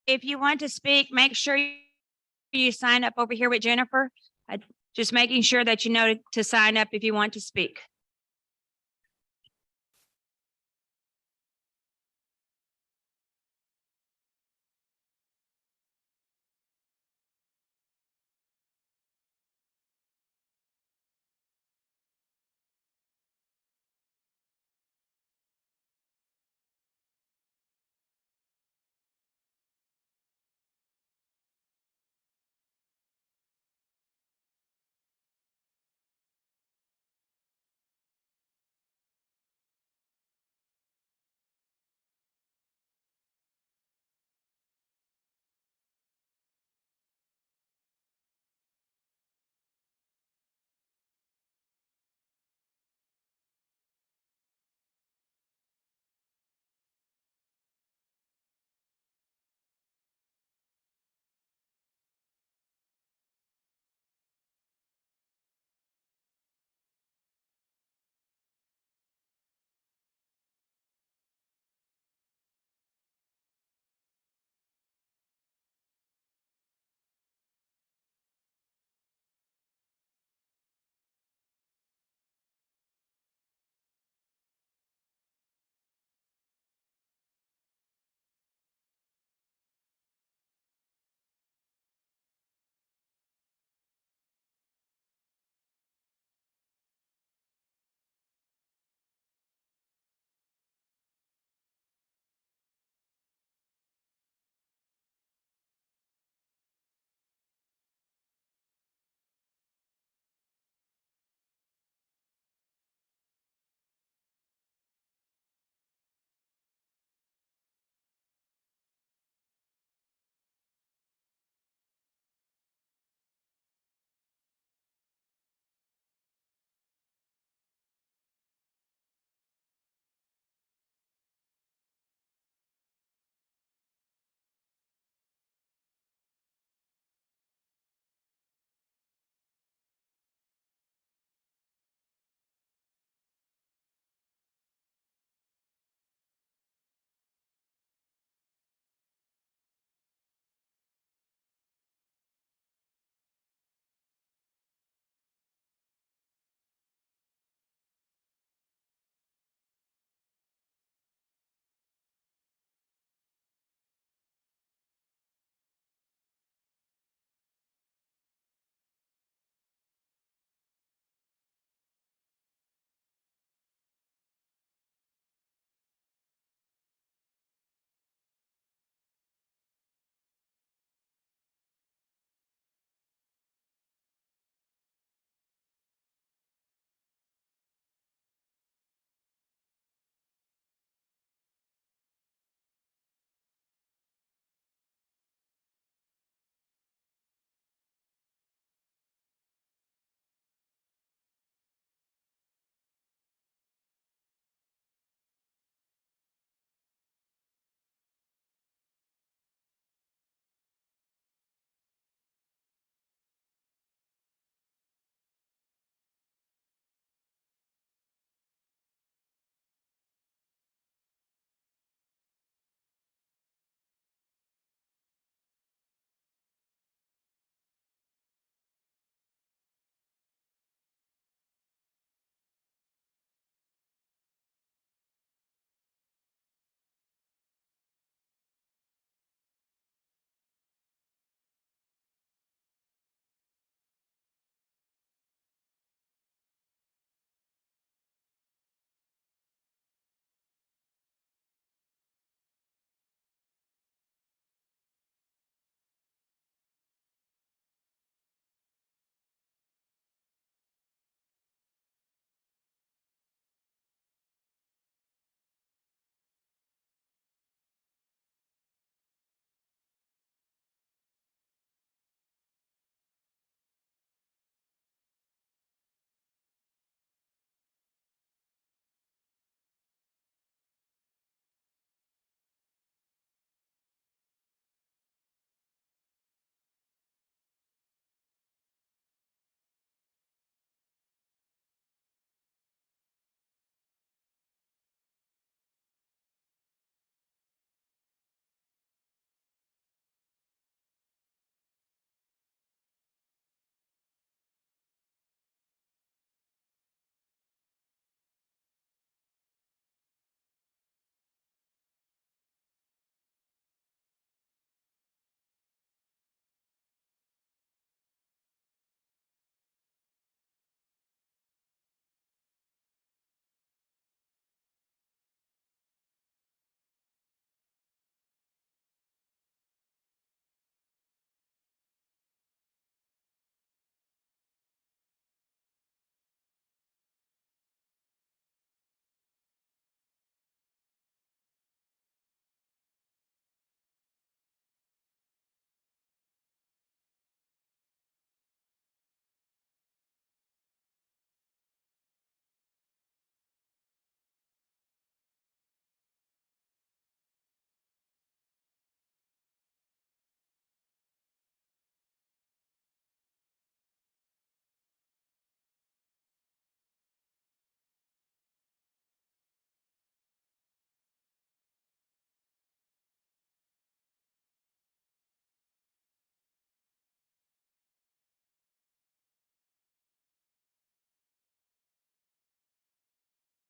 If you want to speak, make sure you sign up over here with Jennifer. I- Just making sure that you know to sign up if you want to speak.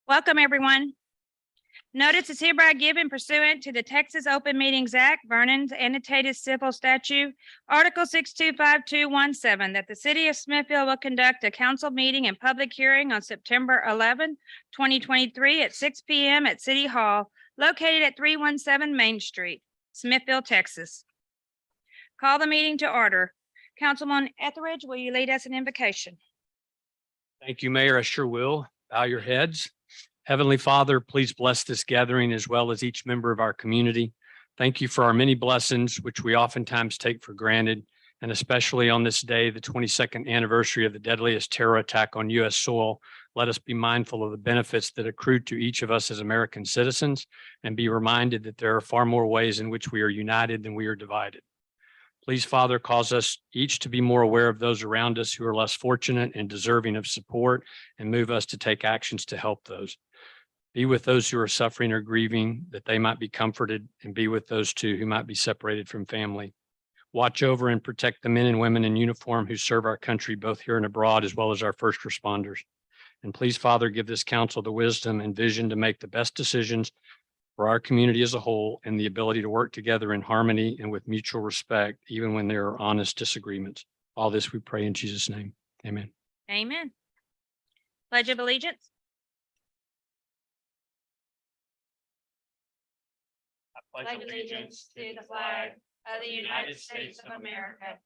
Welcome, everyone. Notice is hereby given pursuant to the Texas Open Meetings Act, Vernon's annotated civil statute, Article 625217, that the city of Smithfield will conduct a council meeting and public hearing on September 11, 2023 at 6 p.m. at City Hall, located at 317 Main Street, Smithfield, Texas. Call the meeting to order. Councilman Etheridge, will you lead us in invocation? Thank you, Mayor. I sure will. Bow your heads. Heavenly Father, please bless this gathering as well as each member of our community. Thank you for our many blessings, which we oftentimes take for granted, and especially on this day, the 22nd anniversary of the deadliest terror attack on U.S. soil. Let us be mindful of the benefits that accrue to each of us as American citizens and be reminded that there are far more ways in which we are united than we are divided. Please, Father, cause us each to be more aware of those around us who are less fortunate and deserving of support, and move us to take actions to help those. Be with those who are suffering or grieving, that they might be comforted, and be with those too who might be separated from family. Watch over and protect the men and women in uniform who serve our country, both here and abroad, as well as our first responders. And please, Father, give this council the wisdom and vision to make the best decisions for our community as a whole, and the ability to work together in harmony and with mutual respect, even when there are honest disagreements. All this we pray in Jesus' name. Amen. Amen. Pledge of Allegiance. I Pledge allegiance to the flag of the United States of America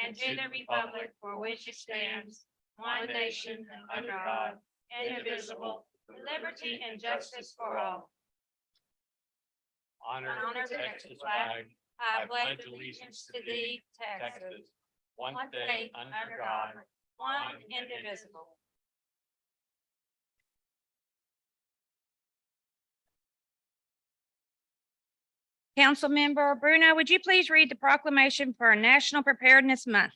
and to the republic for which it stands, one nation under God, indivisible, with liberty and justice for all. Honor the Texas flag. I pledge allegiance to thee, Texas, one state under God, one indivisible. Councilmember Bruno, would you please read the proclamation for National Preparedness Month?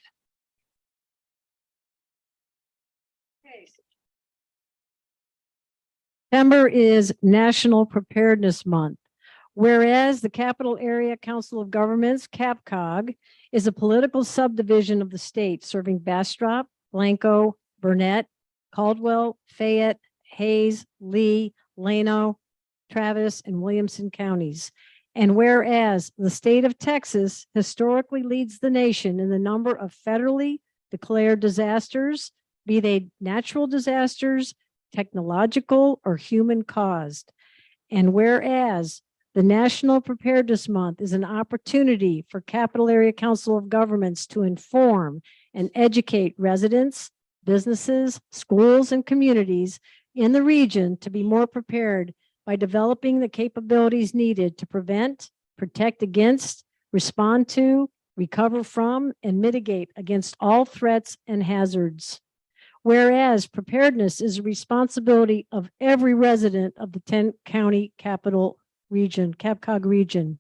September is National Preparedness Month. Whereas the Capital Area Council of Governments, CAPCOG, is a political subdivision of the state serving Bastrop, Blanco, Burnett, Caldwell, Fayette, Hayes, Lee, Llano, Travis, and Williamson counties. And whereas the state of Texas historically leads the nation in the number of federally declared disasters, be they natural disasters, technological, or human caused. And whereas the National Preparedness Month is an opportunity for Capital Area Council of Governments to inform and educate residents, businesses, schools, and communities in the region to be more prepared by developing the capabilities needed to prevent, protect against, respond to, recover from, and mitigate against all threats and hazards. Whereas preparedness is a responsibility of every resident of the 10-county capital region, CAPCOG region.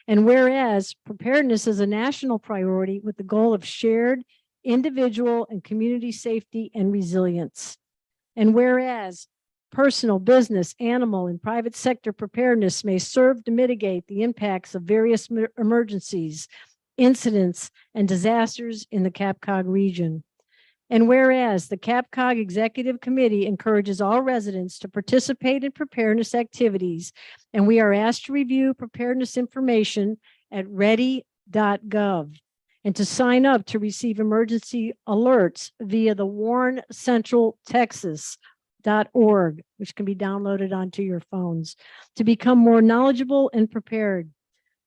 And whereas preparedness is a national priority with the goal of shared individual and community safety and resilience. And whereas personal, business, animal, and private sector preparedness may serve to mitigate the impacts of various emergencies, incidents, and disasters in the CAPCOG region. And whereas the CAPCOG Executive Committee encourages all residents to participate in preparedness activities, and we are asked to review preparedness information at ready.gov and to sign up to receive emergency alerts via the warncentraltexas.org, which can be downloaded onto your phones, to become more knowledgeable and prepared.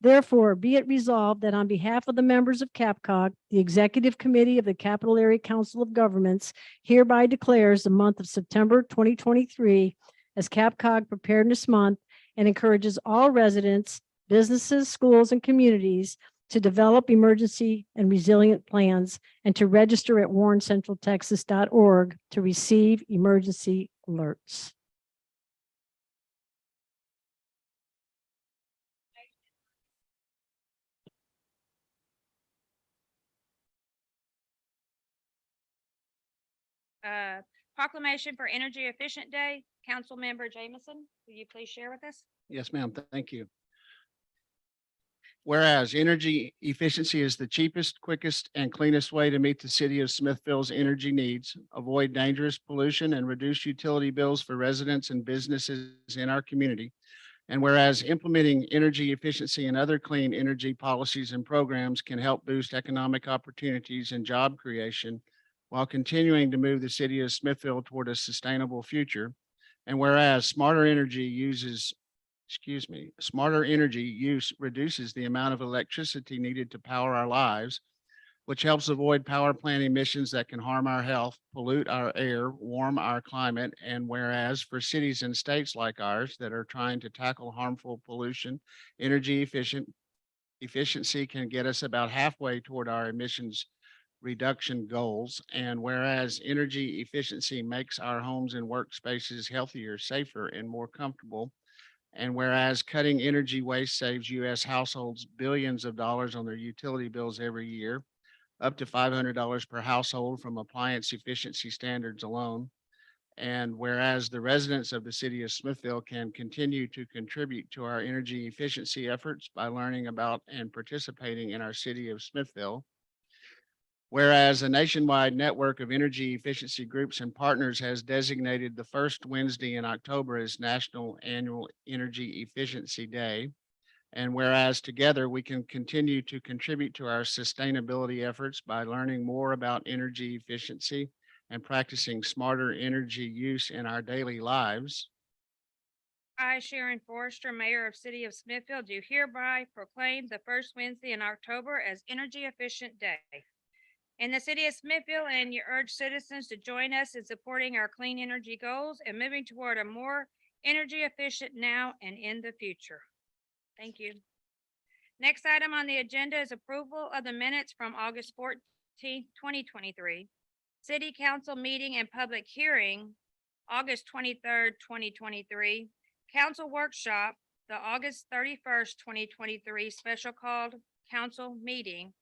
Therefore, be it resolved that on behalf of the members of CAPCOG, the Executive Committee of the Capital Area Council of Governments hereby declares the month of September 2023 as CAPCOG Preparedness Month and encourages all residents, businesses, schools, and communities to develop emergency and resilient plans and to register at warncentraltexas.org to receive emergency alerts. Proclamation for Energy Efficient Day. Councilmember Jameson, will you please share with us? Yes, ma'am. Thank you. Whereas energy efficiency is the cheapest, quickest, and cleanest way to meet the city of Smithville's energy needs, avoid dangerous pollution, and reduce utility bills for residents and businesses in our community. And whereas implementing energy efficiency and other clean energy policies and programs can help boost economic opportunities and job creation while continuing to move the city of Smithville toward a sustainable future. And whereas smarter energy use reduces the amount of electricity needed to power our lives, which helps avoid power plant emissions that can harm our health, pollute our air, warm our climate. And whereas for cities and states like ours that are trying to tackle harmful pollution, efficiency can get us about halfway toward our emissions reduction goals. And whereas energy efficiency makes our homes and workspaces healthier, safer, and more comfortable. And whereas cutting energy waste saves U.S. households billions of dollars on their utility bills every year, up to $500 per household from appliance efficiency standards alone. And whereas the residents of the city of Smithville can continue to contribute to our energy efficiency efforts by learning about and participating in our city of Smithville. Whereas a nationwide network of energy efficiency groups and partners has designated the first Wednesday in October as National Annual Energy Efficiency Day. And whereas together we can continue to contribute to our sustainability efforts by learning more about energy efficiency and practicing smarter energy use in our daily lives. I, Sharon Forrester, Mayor of City of Smithfield, do hereby proclaim the first Wednesday in October as Energy Efficient Day in the city of Smithfield, and you urge citizens to join us in supporting our clean energy goals and moving toward a more energy efficient now and in the future. Thank you. Next item on the agenda is approval of the minutes from August 14th, 2023. City Council meeting and public hearing, August 23rd, 2023. Council workshop, the August 31st, 2023 special called council meeting,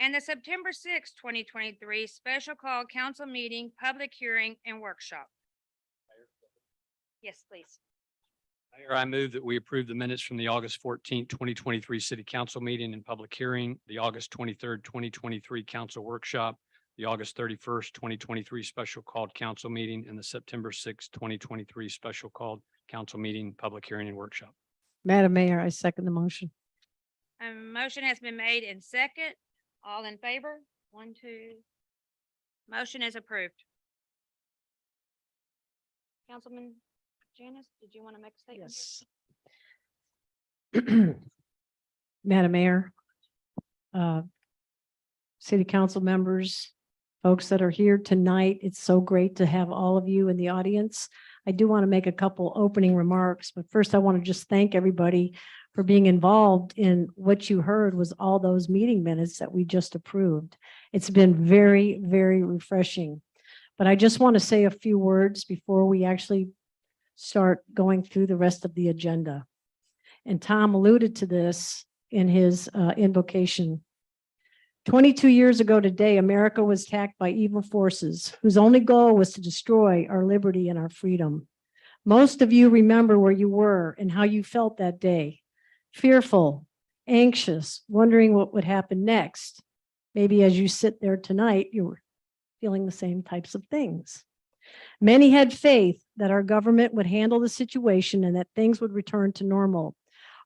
and the September 6th, 2023 special called council meeting, public hearing, and workshop. Yes, please. Mayor, I move that we approve the minutes from the August 14th, 2023 City Council meeting and public hearing, the August 23rd, 2023 council workshop, the August 31st, 2023 special called council meeting, and the September 6th, 2023 special called council meeting, public hearing, and workshop. Madam Mayor, I second the motion. A motion has been made in second. All in favor? 1, 2. Motion is approved. Councilman Janice, did you want to make a statement? Yes. Madam Mayor, city council members, folks that are here tonight, it's so great to have all of you in the audience. I do want to make a couple opening remarks, but first I want to just thank everybody for being involved in what you heard was all those meeting minutes that we just approved. It's been very, very refreshing. But I just want to say a few words before we actually start going through the rest of the agenda. And Tom alluded to this in his invocation. 22 years ago today, America was attacked by evil forces whose only goal was to destroy our liberty and our freedom. Most of you remember where you were and how you felt that day. Fearful, anxious, wondering what would happen next. Maybe as you sit there tonight, you're feeling the same types of things. Many had faith that our government would handle the situation and that things would return to normal.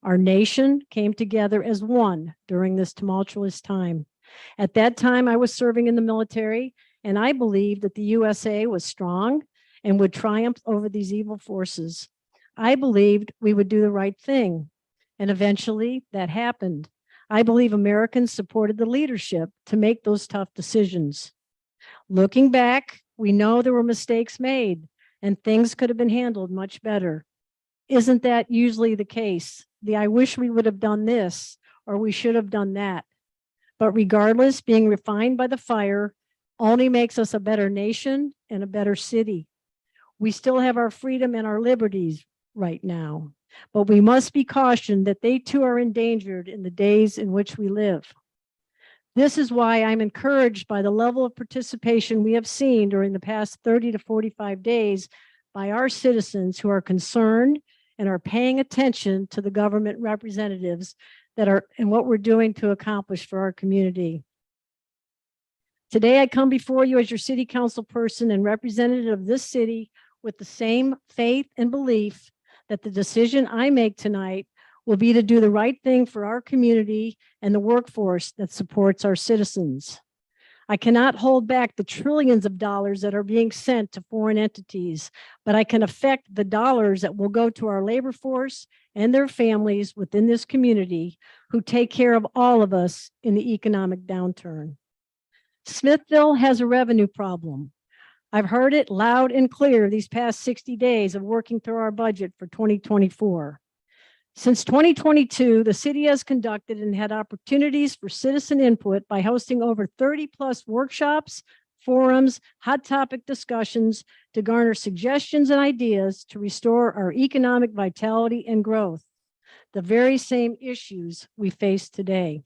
Our nation came together as one during this tumultuous time. At that time, I was serving in the military, and I believed that the USA was strong and would triumph over these evil forces. I believed we would do the right thing, and eventually that happened. I believe Americans supported the leadership to make those tough decisions. Looking back, we know there were mistakes made and things could have been handled much better. Isn't that usually the case? I wish we would have done this or we should have done that. But regardless, being refined by the fire only makes us a better nation and a better city. We still have our freedom and our liberties right now, but we must be cautioned that they too are endangered in the days in which we live. This is why I'm encouraged by the level of participation we have seen during the past 30 to 45 days by our citizens who are concerned and are paying attention to the government representatives and what we're doing to accomplish for our community. Today, I come before you as your city council person and representative of this city with the same faith and belief that the decision I make tonight will be to do the right thing for our community and the workforce that supports our citizens. I cannot hold back the trillions of dollars that are being sent to foreign entities, but I can affect the dollars that will go to our labor force and their families within this community who take care of all of us in the economic downturn. Smithville has a revenue problem. I've heard it loud and clear these past 60 days of working through our budget for 2024. Since 2022, the city has conducted and had opportunities for citizen input by hosting over 30+ workshops, forums, hot topic discussions to garner suggestions and ideas to restore our economic vitality and growth, the very same issues we face today.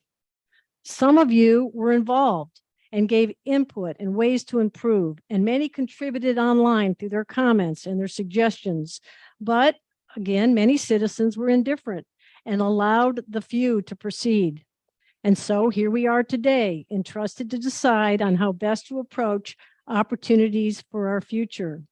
Some of you were involved and gave input and ways to improve, and many contributed online through their comments and their suggestions. But again, many citizens were indifferent and allowed the few to proceed. And so here we are today, entrusted to decide on how best to approach opportunities for our future.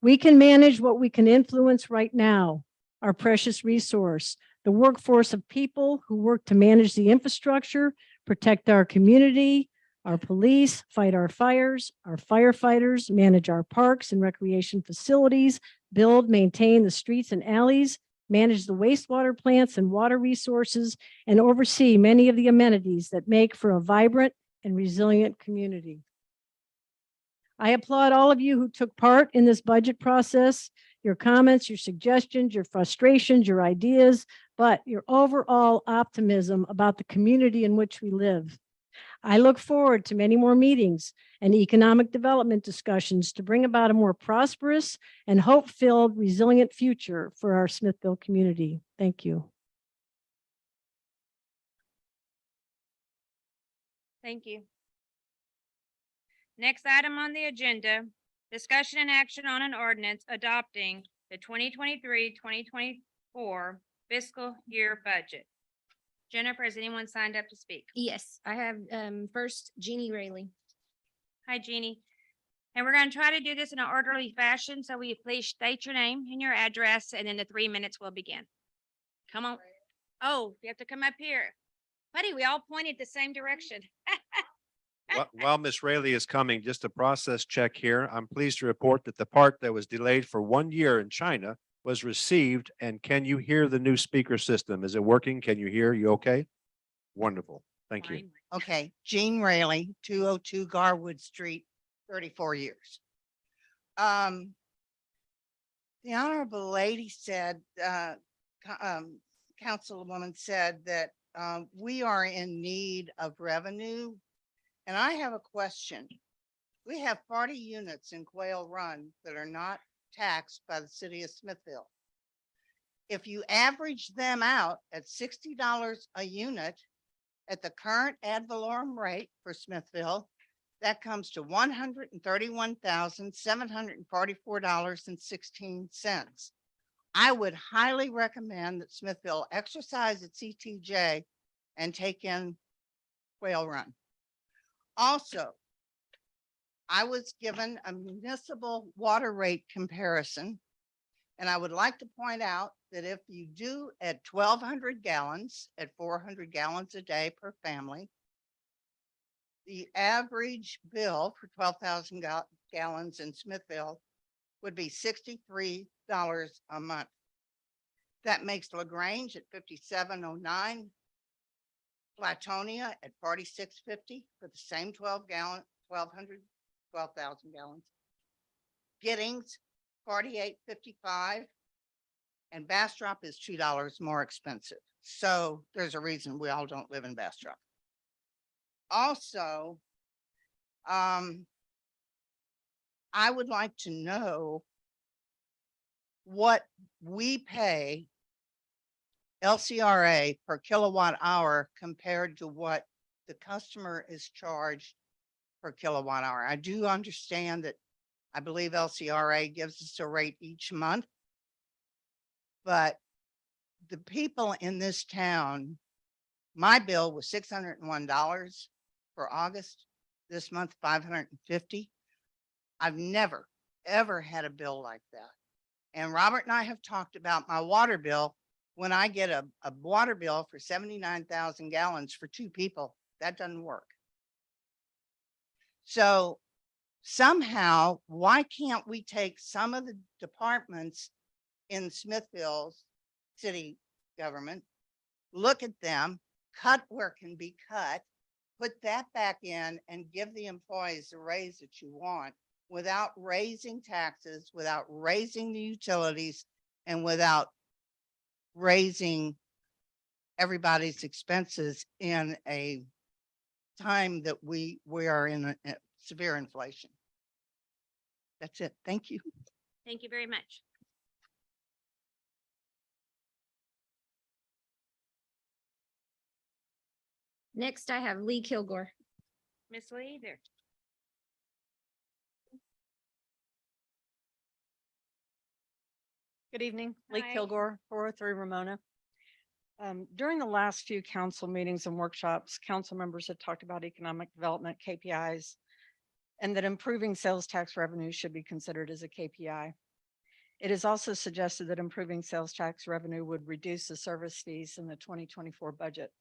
We can manage what we can influence right now, our precious resource, the workforce of people who work to manage the infrastructure, protect our community, our police, fight our fires, our firefighters, manage our parks and recreation facilities, build, maintain the streets and alleys, manage the wastewater plants and water resources, and oversee many of the amenities that make for a vibrant and resilient community. I applaud all of you who took part in this budget process, your comments, your suggestions, your frustrations, your ideas, but your overall optimism about the community in which we live. I look forward to many more meetings and economic development discussions to bring about a more prosperous and hope-filled, resilient future for our Smithville community. Thank you. Thank you. Next item on the agenda, discussion and action on an ordinance adopting the 2023-2024 fiscal year budget. Jennifer, has anyone signed up to speak? Yes, I have first Jeannie Rayleigh. Hi, Jeannie. And we're going to try to do this in an orderly fashion. So will you please state your name and your address, and then the 3 minutes will begin. Come on. Oh, you have to come up here. Buddy, we all pointed the same direction. While Ms. Rayleigh is coming, just a process check here. I'm pleased to report that the part that was delayed for 1 year in China was received. And can you hear the new speaker system? Is it working? Can you hear? You okay? Wonderful. Thank you. Okay, Jean Rayleigh, 202 Garwood Street, 34 years. The honorable lady said, Councilwoman said that we are in need of revenue. And I have a question. We have 40 units in Quail Run that are not taxed by the city of Smithville. If you average them out at $60 a unit at the current ad valorem rate for Smithville, that comes to $131,744.16. I would highly recommend that Smithville exercise its ETJ and take in Quail Run. Also, I was given a municipal water rate comparison, and I would like to point out that if you do at 1,200 gallons, at 400 gallons a day per family, the average bill for 12,000 gallons in Smithville would be $63 a month. That makes LaGrange at $57.09, Flatonia at $46.50 for the same 12,000 gallons. Giddings, $48.55, and Bastrop is $2 more expensive. So there's a reason we all don't live in Bastrop. Also, I would like to know what we pay LCRA per kilowatt hour compared to what the customer is charged per kilowatt hour. I do understand that I believe LCRA gives us a rate each month, but the people in this town My bill was $601 for August. This month, $550. I've never, ever had a bill like that. And Robert and I have talked about my water bill. When I get a water bill for 79,000 gallons for 2 people, that doesn't work. So somehow, why can't we take some of the departments in Smithville's city government, look at them, cut where can be cut, put that back in and give the employees the raise that you want without raising taxes, without raising the utilities, and without raising everybody's expenses in a time that we are in a severe inflation. That's it. Thank you. Thank you very much. Next, I have Lee Kilgore. Ms. Lee, there. Good evening, Lee Hi. Kilgore, 403 Ramona. During the last few council meetings and workshops, council members have talked about economic development KPIs and that improving sales tax revenue should be considered as a KPI. It is also suggested that improving sales tax revenue would reduce the service fees in the 2024 budget.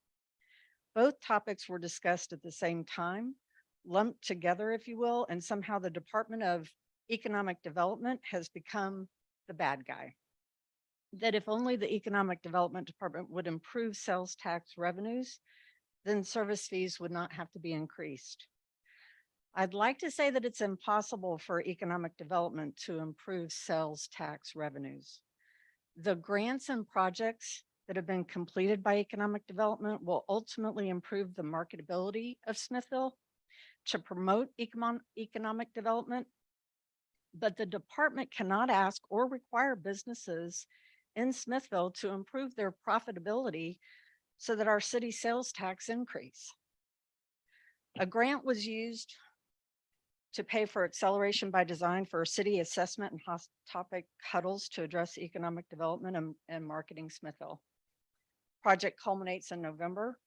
Both topics were discussed at the same time, lumped together, if you will, and somehow the Department of Economic Development has become the bad guy. That if only the Economic Development Department would improve sales tax revenues, then service fees would not have to be increased. I'd like to say that it's impossible for economic development to improve sales tax revenues. The grants and projects that have been completed by economic development will ultimately improve the marketability of Smithville to promote economic development. But the department cannot ask or require businesses in Smithville to improve their profitability so that our city sales tax increase. A grant was used to pay for acceleration by design for city assessment and topic huddles to address economic development and marketing Smithville. Project culminates in November.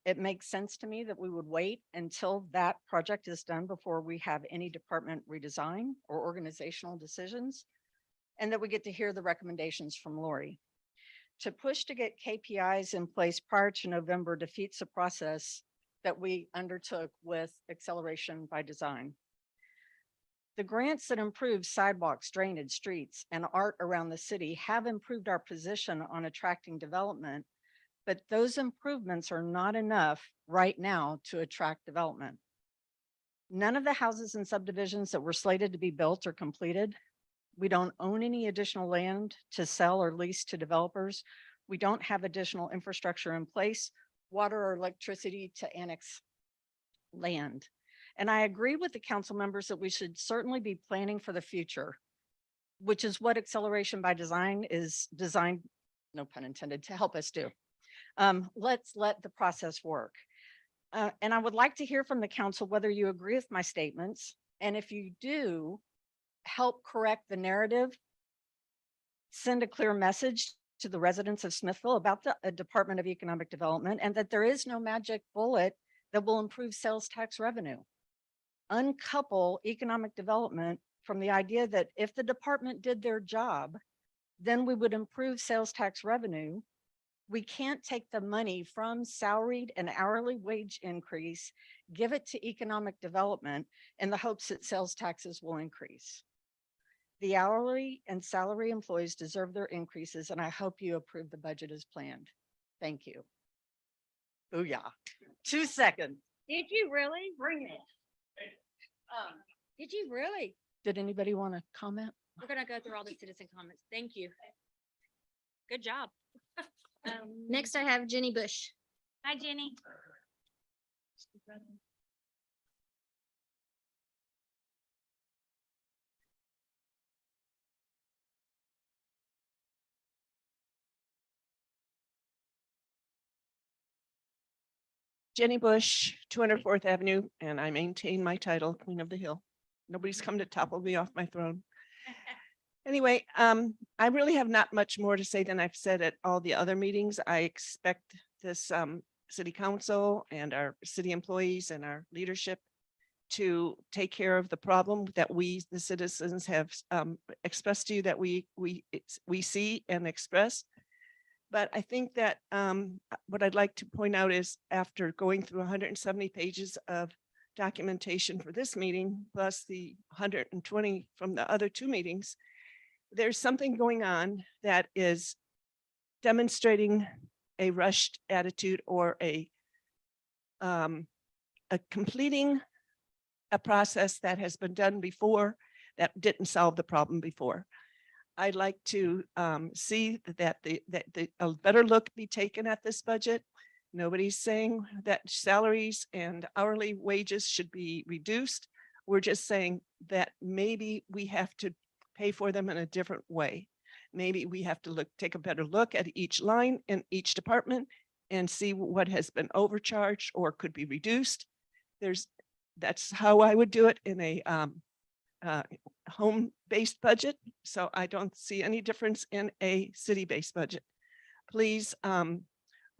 It makes sense to me that we would wait until that project is done before we have any department redesign or organizational decisions, and that we get to hear the recommendations from Lori. To push to get KPIs in place prior to November defeats the process that we undertook with acceleration by design. The grants that improve sidewalks, drainage, streets, and art around the city have improved our position on attracting development, but those improvements are not enough right now to attract development. None of the houses and subdivisions that were slated to be built are completed. We don't own any additional land to sell or lease to developers. We don't have additional infrastructure in place, water or electricity to annex land. And I agree with the council members that we should certainly be planning for the future, which is what acceleration by design is designed, no pun intended, to help us do. Let's let the process work. And I would like to hear from the council whether you agree with my statements. And if you do, help correct the narrative, send a clear message to the residents of Smithville about the Department of Economic Development and that there is no magic bullet that will improve sales tax revenue. Uncouple economic development from the idea that if the department did their job, then we would improve sales tax revenue. We can't take the money from salaried and hourly wage increase, give it to economic development in the hopes that sales taxes will increase. The hourly and salary employees deserve their increases, and I hope you approve the budget as planned. Thank you. Booyah. 2 seconds. Did you really? Bring it. Did you really? Did anybody want to comment? We're gonna go through all the citizen comments. Thank you. Good job. Next, I have Jenny Bush. Hi, Jenny. Jenny Bush, 204th Avenue, and I maintain my title, Queen of the Hill. Nobody's come to topple me off my throne. Anyway, I really have not much more to say than I've said at all the other meetings. I expect this city council and our city employees and our leadership to take care of the problem that we, the citizens, have expressed to you, that we see and express. But I think that what I'd like to point out is, after going through 170 pages of documentation for this meeting, plus the 120 from the other two meetings, there's something going on that is demonstrating a rushed attitude, or a completing a process that has been done before that didn't solve the problem before. I'd like to see that a better look be taken at this budget. Nobody's saying that salaries and hourly wages should be reduced. We're just saying that maybe we have to pay for them in a different way. Maybe we have to take a better look at each line in each department and see what has been overcharged or could be reduced. That's how I would do it in a home-based budget. So I don't see any difference in a city-based budget. Please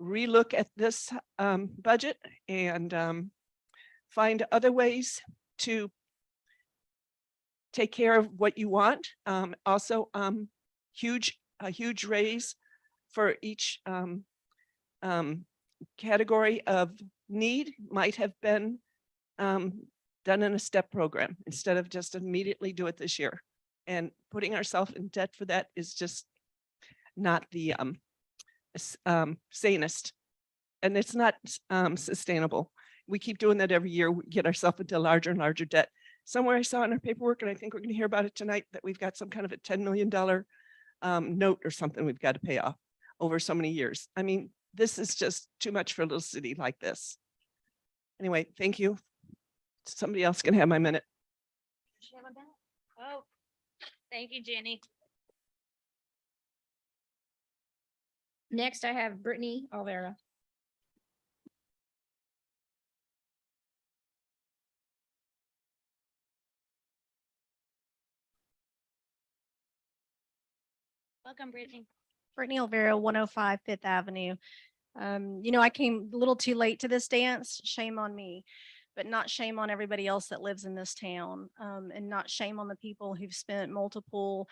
relook at this budget and find other ways to take care of what you want. Also, a huge raise for each category of need might have been done in a step program instead of just immediately do it this year. And putting ourselves in debt for that is just not the sanest, and it's not sustainable. We keep doing that every year. We get ourselves into larger and larger debt. Somewhere I saw in our paperwork, and I think we're going to hear about it tonight, that we've got some kind of a $10 million note or something we've got to pay off over so many years. I mean, this is just too much for a little city like this. Anyway, thank you. Somebody else can have my minute. Oh, thank you, Jenny. Next, I have Brittany Olvera. Welcome, Brittany. Brittany Olvera, 105 Fifth Avenue. I came a little too late to this dance. Shame on me, but not shame on everybody else that lives in this town, and not shame on the people who've spent multiple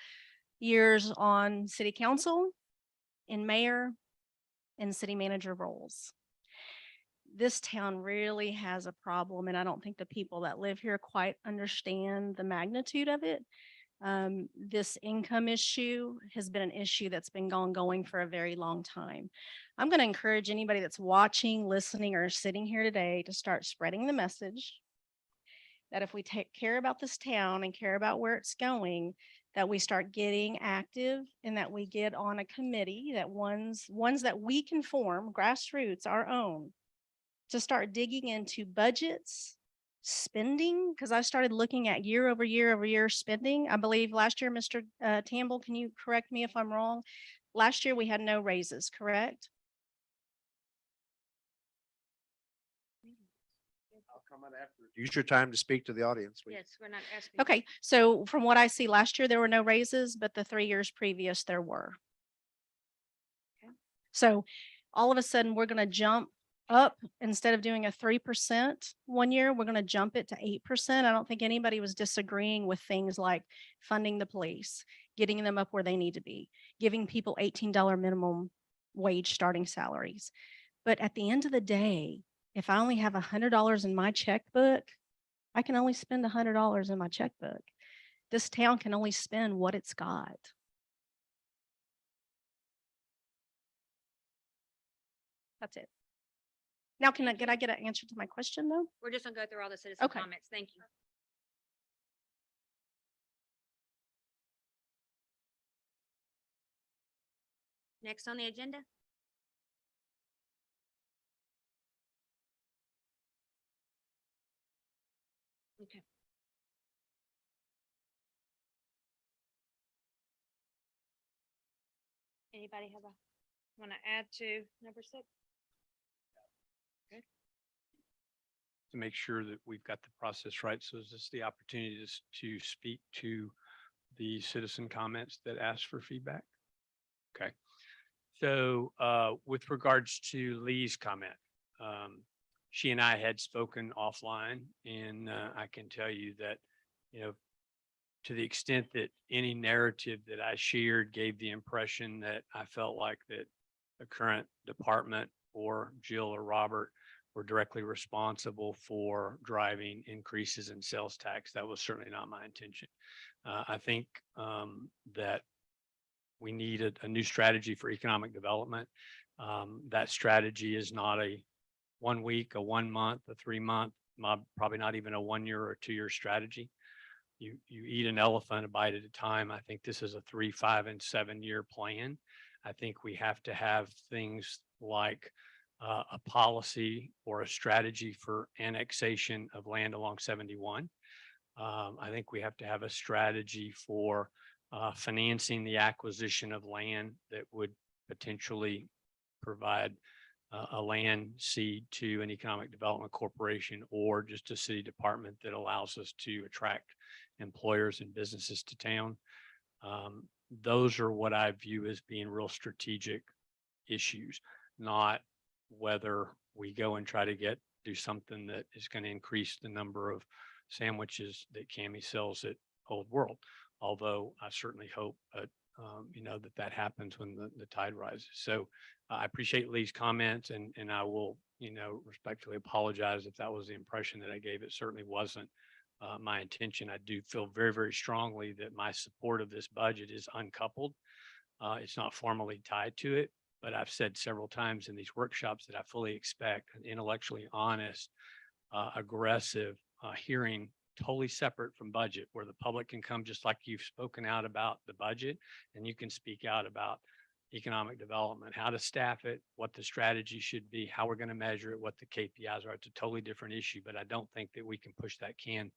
years on city council, in mayor, and city manager roles. This town really has a problem, and I don't think the people that live here quite understand the magnitude of it. This income issue has been an issue that's been going for a very long time. I'm going to encourage anybody that's watching, listening, or sitting here today to start spreading the message that if we take care about this town and care about where it's going, that we start getting active, and that we get on a committee, that ones that we can form, grassroots, our own, to start digging into budgets, spending, because I started looking at year over year spending. I believe last year, Mr. Tamble, can you correct me if I'm wrong? Last year we had no raises, correct? I'll come on after. Use your time to speak to the audience. Yes, we're not asking. Okay, so from what I see, last year there were no raises, but the 3 years previous there were. Okay. So all of a sudden we're going to jump up. Instead of doing a 3% one year, we're going to jump it to 8%. I don't think anybody was disagreeing with things like funding the police, getting them up where they need to be, giving people $18 minimum wage starting salaries. But at the end of the day, if I only have $100 in my checkbook, I can only spend $100 in my checkbook. This town can only spend what it's got. That's it. Now, can I get an answer to my question though? We're just gonna go through all the citizen Okay. comments. Thank you. Next on the agenda. Okay. Anybody have want to add to number 6? To make sure that we've got the process right. So is this the opportunity to speak to the citizen comments that ask for feedback? Okay. So with regards to Lee's comment, she and I had spoken offline, and I can tell you that, you know, to the extent that any narrative that I shared gave the impression that I felt like that the current department or Jill or Robert were directly responsible for driving increases in sales tax, that was certainly not my intention. I think that we need a new strategy for economic development. That strategy is not a 1 week, a 1 month, a 3 month, probably not even a 1 year or 2 year strategy. You eat an elephant a bite at a time. I think this is a 3, 5, and 7 year plan. I think we have to have things like a policy or a strategy for annexation of land along 71. I think we have to have a strategy for financing the acquisition of land that would potentially provide a land seed to an economic development corporation or just a city department that allows us to attract employers and businesses to town. Those are what I view as being real strategic issues, not whether we go and try to do something that is going to increase the number of sandwiches that Cami sells at Old World. Although I certainly hope that happens when the tide rises. So I appreciate Lee's comments, and I will, respectfully apologize if that was the impression that I gave. It certainly wasn't my intention. I do feel very, very strongly that my support of this budget is uncoupled. It's not formally tied to it, but I've said several times in these workshops that I fully expect an intellectually honest, aggressive hearing, totally separate from budget, where the public can come just like you've spoken out about the budget, and you can speak out about economic development, how to staff it, what the strategy should be, how we're going to measure it, what the KPIs are. It's a totally different issue, but I don't think that we can push that can.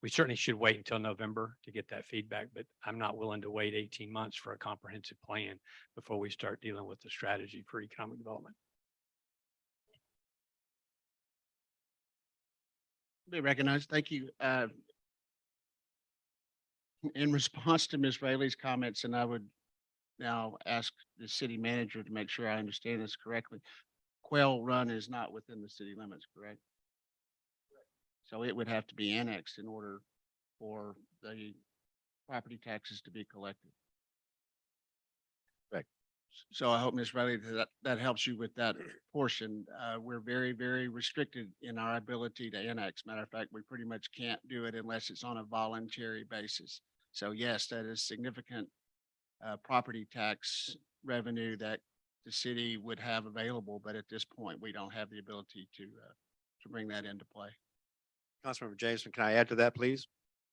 We certainly should wait until November to get that feedback, but I'm not willing to wait 18 months for a comprehensive plan before we start dealing with the strategy for economic development. Be recognized. Thank you. In response to Ms. Rayleigh's comments, and I would now ask the city manager to make sure I understand this correctly. Quail Run is not within the city limits, correct? So it would have to be annexed in order for the property taxes to be collected. Correct. So I hope, Ms. Riley, that helps you with that portion. We're very, very restricted in our ability to annex. Matter of fact, we pretty much can't do it unless it's on a voluntary basis. So yes, that is significant property tax revenue that the city would have available, but at this point, we don't have the ability to bring that into play. Councilmember Jameson, can I add to that, please?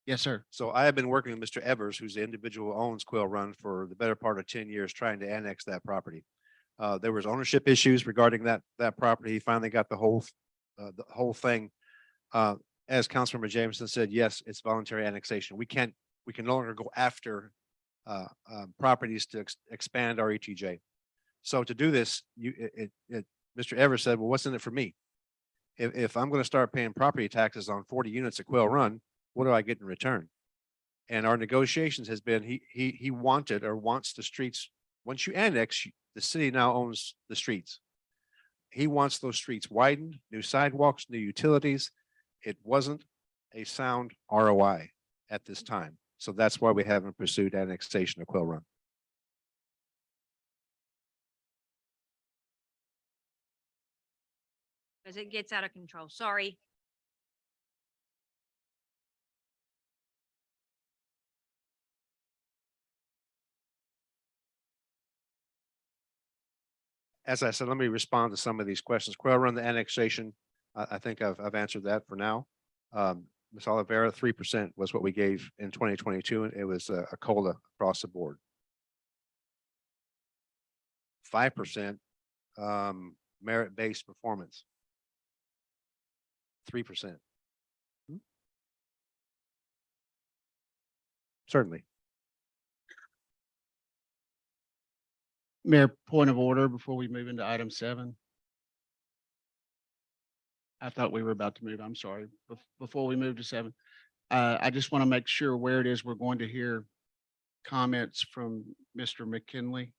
Yes, sir. So I have been working with Mr. Evers, who's the individual who owns Quail Run, for the better part of 10 years, trying to annex that property. There was ownership issues regarding that property. He finally got the whole thing. As Councilmember Jameson said, yes, it's voluntary annexation. We can no longer go after properties to expand our ETJ. So to do this, Mr. Evers said, well, what's in it for me? If I'm going to start paying property taxes on 40 units at Quail Run, what do I get in return? And our negotiations has been, he wanted or wants the streets. Once you annex, the city now owns the streets. He wants those streets widened, new sidewalks, new utilities. It wasn't a sound ROI at this time. So that's why we haven't pursued annexation of Quail Run. Because it gets out of control. Sorry. As I said, let me respond to some of these questions. Quail Run, the annexation, I think I've answered that for now. Ms. Oliveira, 3% was what we gave in 2022, and it was a COLA across the board. 5% merit-based performance. 3%. Certainly. Mayor, point of order before we move into item 7. I thought we were about to move. I'm sorry. Before we move to 7, I just want to make sure where it is we're going to hear comments from Mr. McKinley.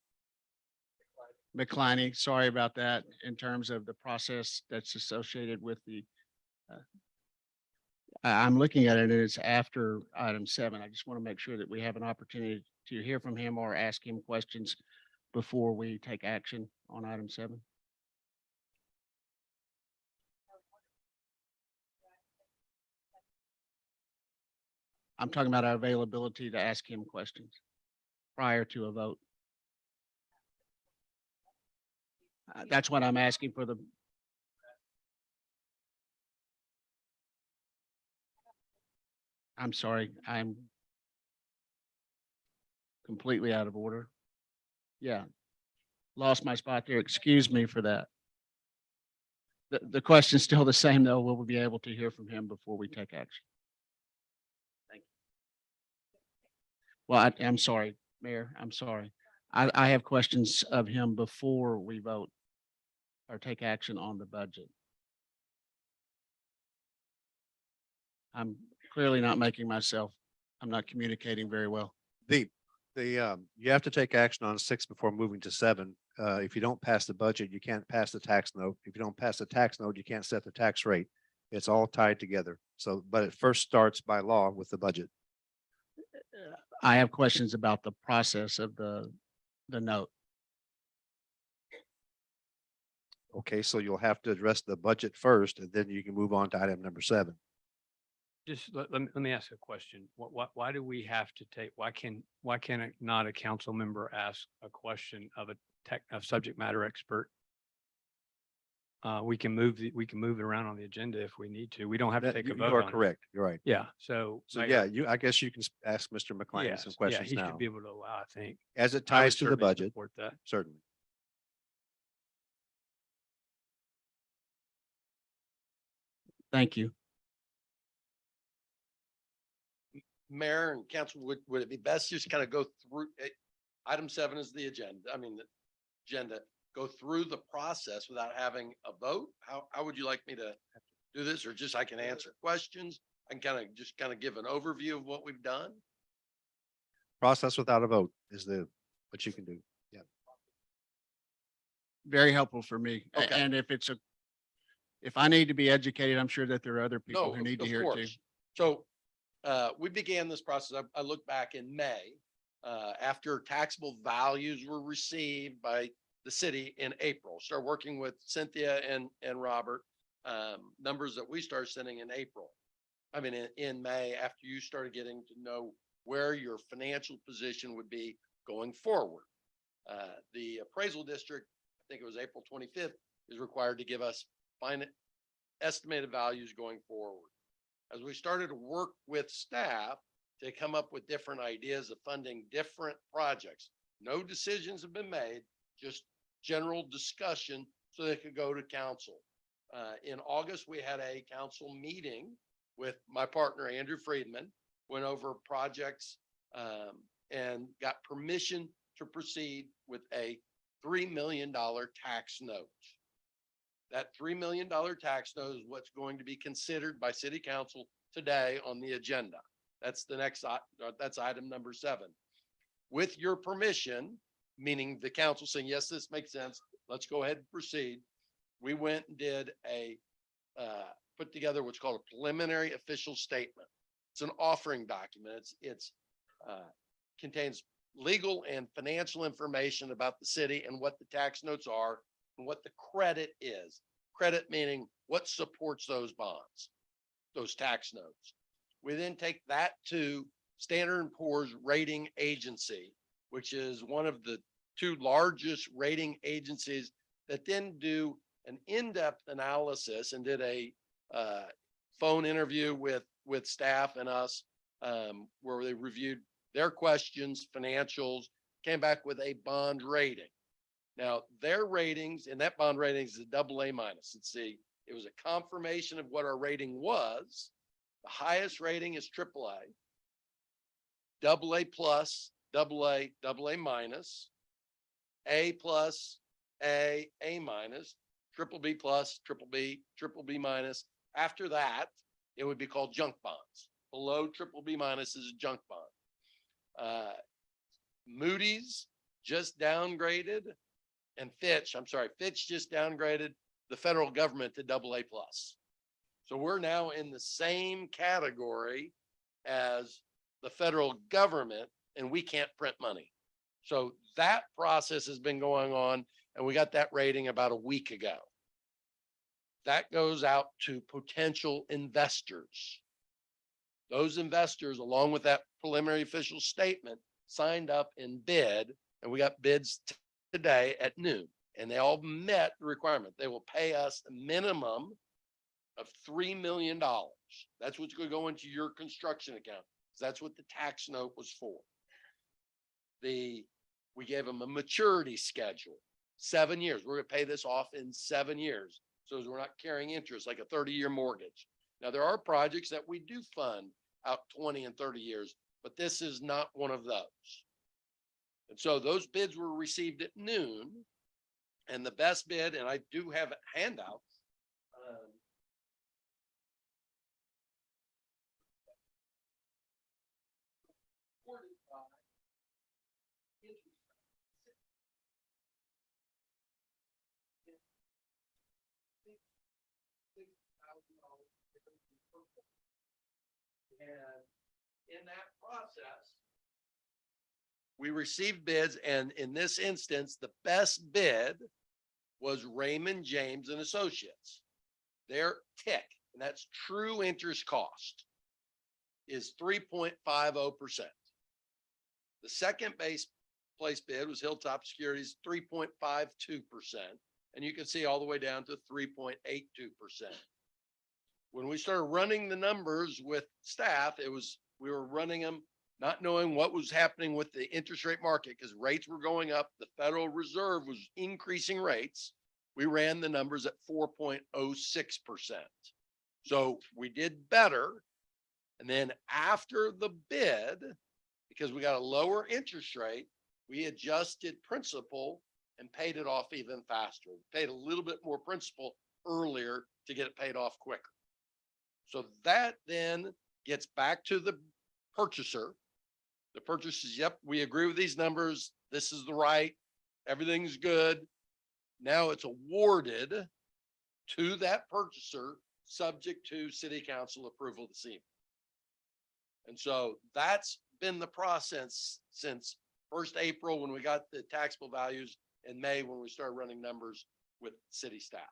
McCliney. Sorry about that in terms of the process that's associated with the I'm looking at it and it's after item 7. I just want to make sure that we have an opportunity to hear from him or ask him questions before we take action on item 7. I'm talking about our availability to ask him questions prior to a vote. That's what I'm asking for the. I'm sorry, I'm completely out of order. Yeah, lost my spot there. Excuse me for that. The question's still the same, though. Will we be able to hear from him before we take action? Thank you. Well, I'm sorry, Mayor, I'm sorry. I have questions of him before we vote or take action on the budget. I'm clearly not making myself, I'm not communicating very well. You have to take action on 6 before moving to 7. If you don't pass the budget, you can't pass the tax note. If you don't pass the tax note, you can't set the tax rate. It's all tied together. So, but it first starts by law with the budget. I have questions about the process of the note. Okay, so you'll have to address the budget first, and then you can move on to item number 7. Just let me ask a question. Why do we have to take, why can not a council member ask a question of a subject matter expert? We can move it around on the agenda if we need to. We don't have to take a You vote are on it. correct. You're right. Yeah, so. So Mayor, yeah, I guess you can ask Mr. McClain yes, some yeah, questions he now, should be able to allow, I think. as it I would ties to the certainly budget, support that. certainly. Thank you. Mayor and council, would it be best just kind of go through, item 7 is the agenda, the agenda, go through the process without having a vote? How would you like me to do this? Or just I can answer questions? I can kind of give an overview of what we've done? Process without a vote is what you can do. Yeah. Very helpful for me. Okay. And if I need to be educated, I'm sure that there are other people No, who need to of hear it too. course. So we began this process. I look back in May, after taxable values were received by the city in April. Started working with Cynthia and Robert, numbers that we started sending in April. In May, after you started getting to know where your financial position would be going forward. The appraisal district, I think it was April 25th, is required to give us estimated values going forward. As we started to work with staff to come up with different ideas of funding different projects, no decisions have been made, just general discussion so they could go to council. In August, we had a council meeting with my partner, Andrew Friedman, went over projects and got permission to proceed with a $3 million tax note. That $3 million tax note is what's going to be considered by city council today on the agenda. That's the next, that's item number 7. With your permission, meaning the council saying, yes, this makes sense, let's go ahead and proceed. We went and did put together what's called a preliminary official statement. It's an offering document. It's contains legal and financial information about the city and what the tax notes are and what the credit is. Credit meaning what supports those bonds, those tax notes. We then take that to Standard & Poor's rating agency, which is one of the 2 largest rating agencies that then do an in-depth analysis and did a phone interview with staff and us, where they reviewed their questions, financials, came back with a bond rating. Now their ratings, and that bond rating is a AA-. It was a confirmation of what our rating was. The highest rating is AAA, AA plus, AA, AA minus, A plus, A minus, BBB plus, BBB minus. After that, it would be called junk bonds. Below BBB minus is a junk bond. Moody's just downgraded And Fitch just downgraded the federal government to AA+. So we're now in the same category as the federal government, and we can't print money. So that process has been going on, and we got that rating about a week ago. That goes out to potential investors. Those investors, along with that preliminary official statement, signed up and bid, and we got bids today at noon, and they all met the requirement. They will pay us a minimum of $3 million. That's what's going to go into your construction account. That's what the tax note was for. We gave them a maturity schedule, 7 years. We're going to pay this off in 7 years. So we're not carrying interest like a 30-year mortgage. Now, there are projects that we do fund out 20 and 30 years, but this is not one of those. And so those bids were received at noon, and the best bid, and I do have a handout. And in that process, we received bids, and in this instance, the best bid was Raymond James and Associates. Their TIC, and that's true interest cost, is 3.50%. The second place bid was Hilltop Securities, 3.52%. And you can see all the way down to 3.82%. When we started running the numbers with staff, we were running them not knowing what was happening with the interest rate market because rates were going up. The Federal Reserve was increasing rates. We ran the numbers at 4.06%. So we did better. And then after the bid, because we got a lower interest rate, we adjusted principal and paid it off even faster. We paid a little bit more principal earlier to get it paid off quicker. So that then gets back to the purchaser. The purchaser says, yep, we agree with these numbers. This is the right, everything's good. Now it's awarded to that purchaser subject to city council approval this evening. And so that's been the process since 1st April when we got the taxable values, and May when we started running numbers with city staff.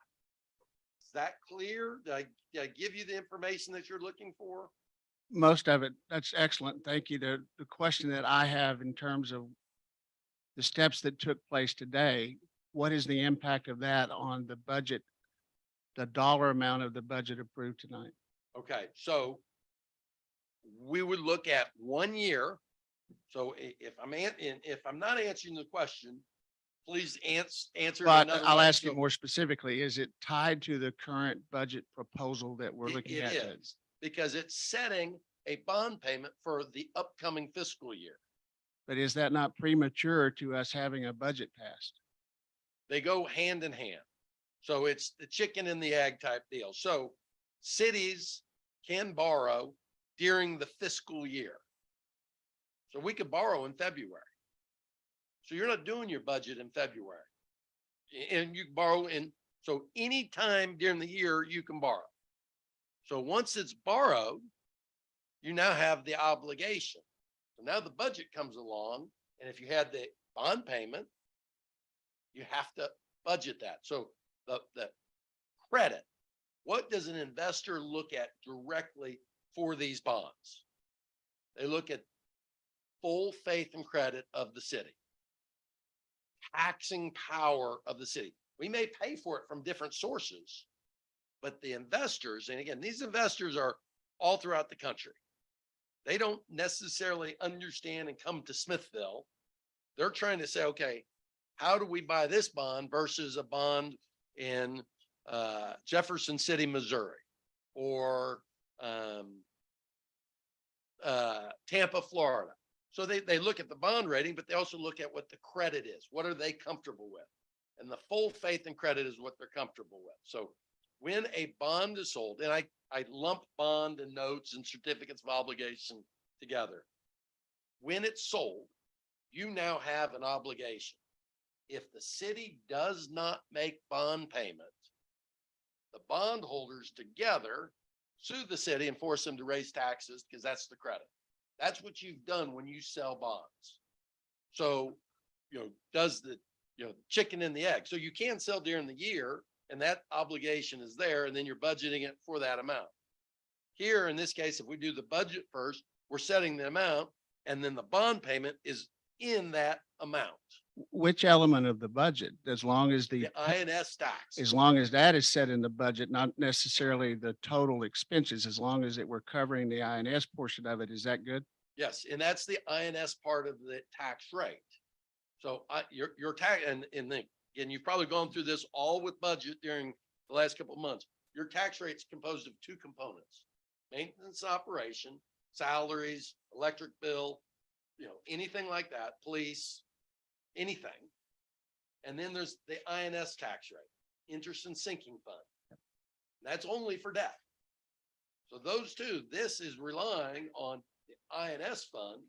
Is that clear? Did I give you the information that you're looking for? Most of it. That's excellent. Thank you. The question that I have in terms of the steps that took place today, what is the impact of that on the budget, the dollar amount of the budget approved tonight? Okay, so we would look at 1 year. So if I'm not answering the question, please answer. But another I'll way. ask you So more specifically, is it tied to the current budget proposal that we're looking it at? is, because it's setting a bond payment for the upcoming fiscal year. But is that not premature to us having a budget passed? They go hand in hand. So it's the chicken and the egg type deal. So cities can borrow during the fiscal year. So we could borrow in February. So you're not doing your budget in February. And you borrow so anytime during the year you can borrow. So once it's borrowed, you now have the obligation. So now the budget comes along, and if you had the bond payment, you have to budget that. So the credit, what does an investor look at directly for these bonds? They look at full faith and credit of the city, taxing power of the city. We may pay for it from different sources, but the investors, and again, these investors are all throughout the country. They don't necessarily understand and come to Smithville. They're trying to say, okay, how do we buy this bond versus a bond in Jefferson City, Missouri, or Tampa, Florida? So they look at the bond rating, but they also look at what the credit is. What are they comfortable with? And the full faith and credit is what they're comfortable with. So when a bond is sold, and I lump bond and notes and certificates of obligation together. When it's sold, you now have an obligation. If the city does not make bond payment, the bondholders together sue the city and force them to raise taxes because that's the credit. That's what you've done when you sell bonds. So, does the, chicken and the egg. So you can sell during the year and that obligation is there and then you're budgeting it for that amount. Here, in this case, if we do the budget first, we're setting the amount and then the bond payment is in that amount. Which element of the budget, as long as The INS tax. as long as that is set in the budget, not necessarily the total expenses, as long as we're covering the INS portion of it, is that good? Yes, and that's the INS part of the tax rate. So your tax, and then, again, you've probably gone through this all with budget during the last couple of months. Your tax rate's composed of two components: maintenance operation, salaries, electric bill, anything like that, police, anything. And then there's the INS tax rate, interest and sinking fund. That's only for debt. So those two, this is relying on the INS fund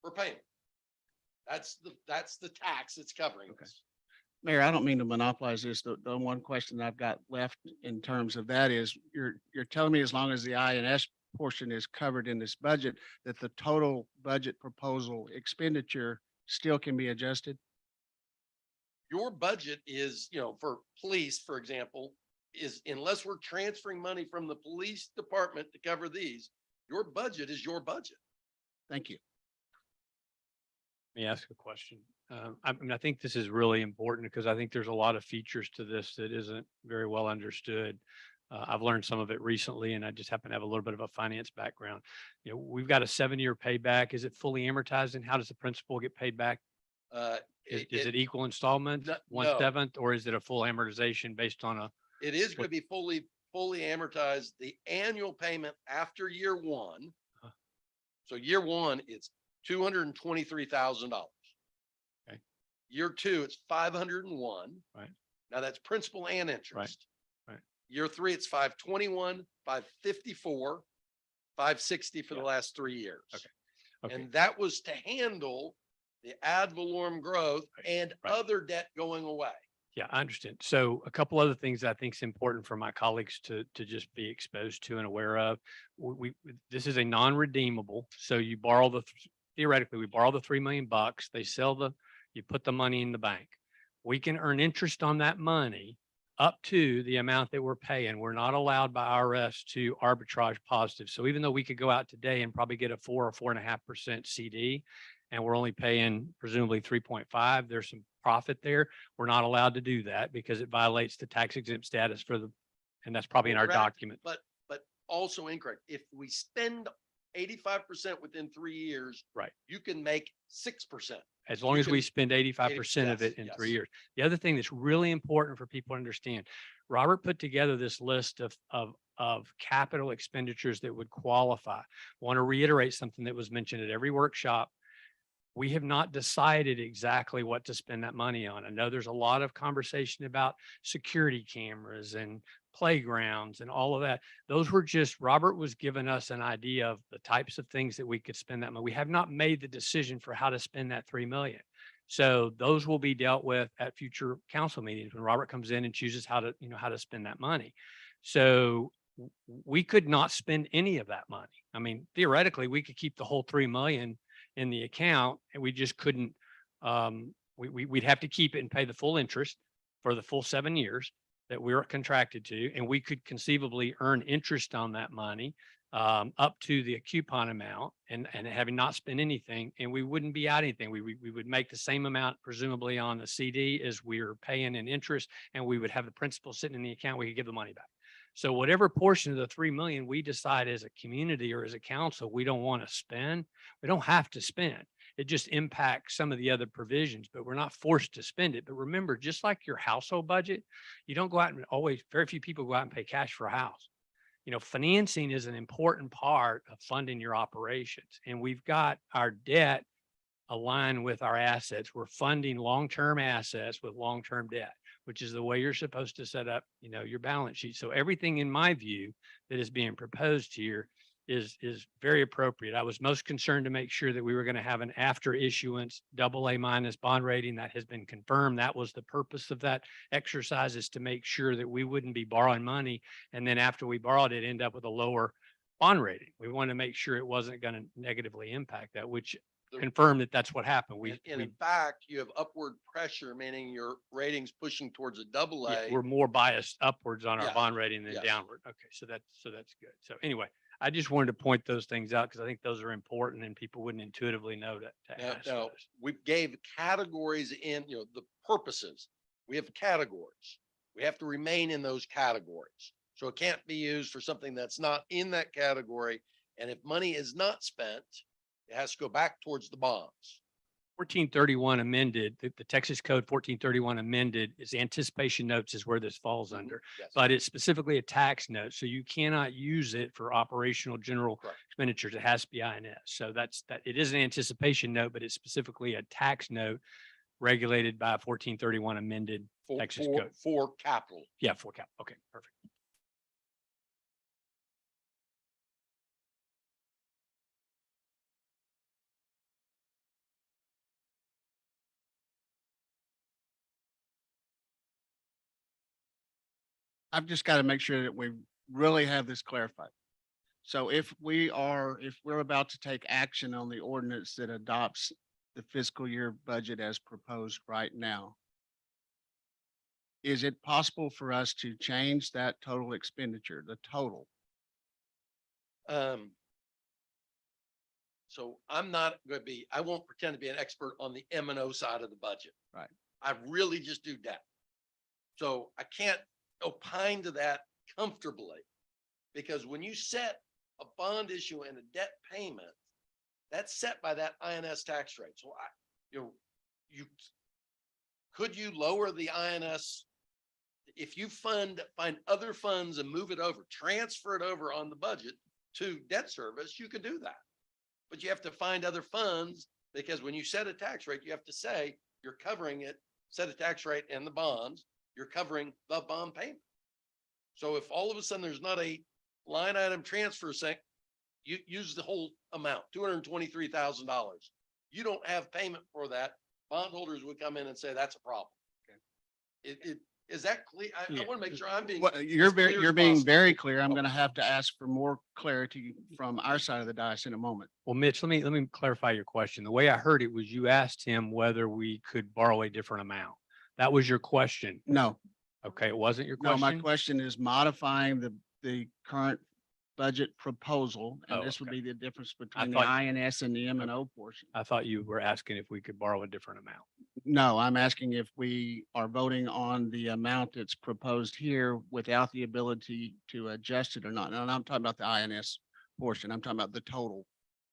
for payment. That's the tax it's covering. Okay. Mayor, I don't mean to monopolize this. The one question I've got left in terms of that is, you're telling me as long as the INS portion is covered in this budget, that the total budget proposal expenditure still can be adjusted? Your budget is, for police, for example, is unless we're transferring money from the police department to cover these, your budget is your budget. Thank you. Let me ask a question. I think this is really important because I think there's a lot of features to this that isn't very well understood. I've learned some of it recently and I just happen to have a little bit of a finance background. We've got a 7-year payback. Is it fully amortized and how does the principal get paid back? Is it equal installments, No. 1/7, or is it a full amortization based on a? It is going to be fully amortized. The annual payment after year one. Uh-huh. So year one, it's $223,000. Okay. Year two, it's 501. Right. Now that's principal and interest. Right. Year three, it's 521, 554, 560 for the Yeah. last 3 years. Okay. And that was to handle the ad valorem growth and Right. other debt going away. Yeah, I understand. So a couple other things I think is important for my colleagues to just be exposed to and aware of. This is a non-redeemable. So you borrow theoretically, we borrow the $3 million. They sell you put the money in the bank. We can earn interest on that money up to the amount that we're paying. We're not allowed by IRS to arbitrage positive. So even though we could go out today and probably get a 4 or 4.5% CD, and we're only paying presumably 3.5, there's some profit there. We're not allowed to do that because it violates the tax exempt status and that's probably in our Correct. document. But also incorrect. If we spend 85% within 3 years, Right. you can make 6%. As long You as we can- spend 85% of it in 3 yes. years. The other thing that's really important for people to understand, Robert put together this list of capital expenditures that would qualify. Want to reiterate something that was mentioned at every workshop. We have not decided exactly what to spend that money on. I know there's a lot of conversation about security cameras and playgrounds and all of that. Those were just, Robert was giving us an idea of the types of things that we could spend that money. We have not made the decision for how to spend that 3 million. So those will be dealt with at future council meetings when Robert comes in and chooses how to spend that money. So we could not spend any of that money. I mean, theoretically, we could keep the whole 3 million in the account and we just couldn't, we'd have to keep it and pay the full interest for the full 7 years that we were contracted to. And we could conceivably earn interest on that money up to the coupon amount and having not spent anything, and we wouldn't be out anything. We would make the same amount presumably on the CD as we are paying in interest, and we would have the principal sitting in the account. We could give the money back. So whatever portion of the 3 million we decide as a community or as a council, we don't want to spend, we don't have to spend. It just impacts some of the other provisions, but we're not forced to spend it. But remember, just like your household budget, you don't go out and very few people go out and pay cash for a house. Financing is an important part of funding your operations. And we've got our debt aligned with our assets. We're funding long-term assets with long-term debt, which is the way you're supposed to set up, your balance sheet. So everything in my view that is being proposed here is very appropriate. I was most concerned to make sure that we were going to have an after issuance AA- bond rating. That has been confirmed. That was the purpose of that exercise, is to make sure that we wouldn't be borrowing money. And then after we borrowed it, end up with a lower bond rating. We wanted to make sure it wasn't going to negatively impact that, which The- confirmed that that's what happened. And in fact, you have upward pressure, meaning your rating's pushing towards a double yeah, A. we're more biased upwards on our Yes, bond rating than yes. downward. Okay, so that's good. So anyway, I just wanted to point those things out because I think those are important and people wouldn't intuitively know to Now, ask now, those. we gave categories in, the purposes. We have categories. We have to remain in those categories. So it can't be used for something that's not in that category. And if money is not spent, it has to go back towards the bonds. 1431 amended, the Texas Code 1431 amended is anticipation notes is where this falls Mhm. under, Yes. but it's specifically a tax note. So you cannot use it for operational general Correct. expenditures. It has to be INS. So it is an anticipation note, but it's specifically a tax note regulated by 1431 amended For, Texas for, Code. for capital. Yeah, for cap. Okay, perfect. I've just got to make sure that we really have this clarified. So if we're about to take action on the ordinance that adopts the fiscal year budget as proposed right now, is it possible for us to change that total expenditure, the total? So I'm not going to I won't pretend to be an expert on the M and O side of the budget. Right. I really just do debt. So I can't opine to that comfortably, because when you set a bond issue and a debt payment, that's set by that INS tax rate. So could you lower the INS if you find other funds and move it over, transfer it over on the budget to debt service? You can do that, but you have to find other funds, because when you set a tax rate, you have to say you're covering it, set a tax rate and the bonds, you're covering the bond payment. So if all of a sudden there's not a line item transfer saying you use the whole amount, $223,000, you don't have payment for that, bondholders would come in and say that's a problem. Okay. Is that clear? I want to make sure I'm being. Well, you're as clear as being possible. very clear. I'm going to have to ask for more clarity from our side of the dais in a moment. Well, Mitch, let me clarify your question. The way I heard it was you asked him whether we could borrow a different amount. That was your question. No, Okay, it wasn't your no, question? my question is modifying the current budget proposal, and Oh, this would okay. be the difference between the thought- INS and the M and O portion. I thought you were asking if we could borrow a different amount. No, I'm asking if we are voting on the amount that's proposed here without the ability to adjust it or not. And I'm talking about the INS portion. I'm talking about the total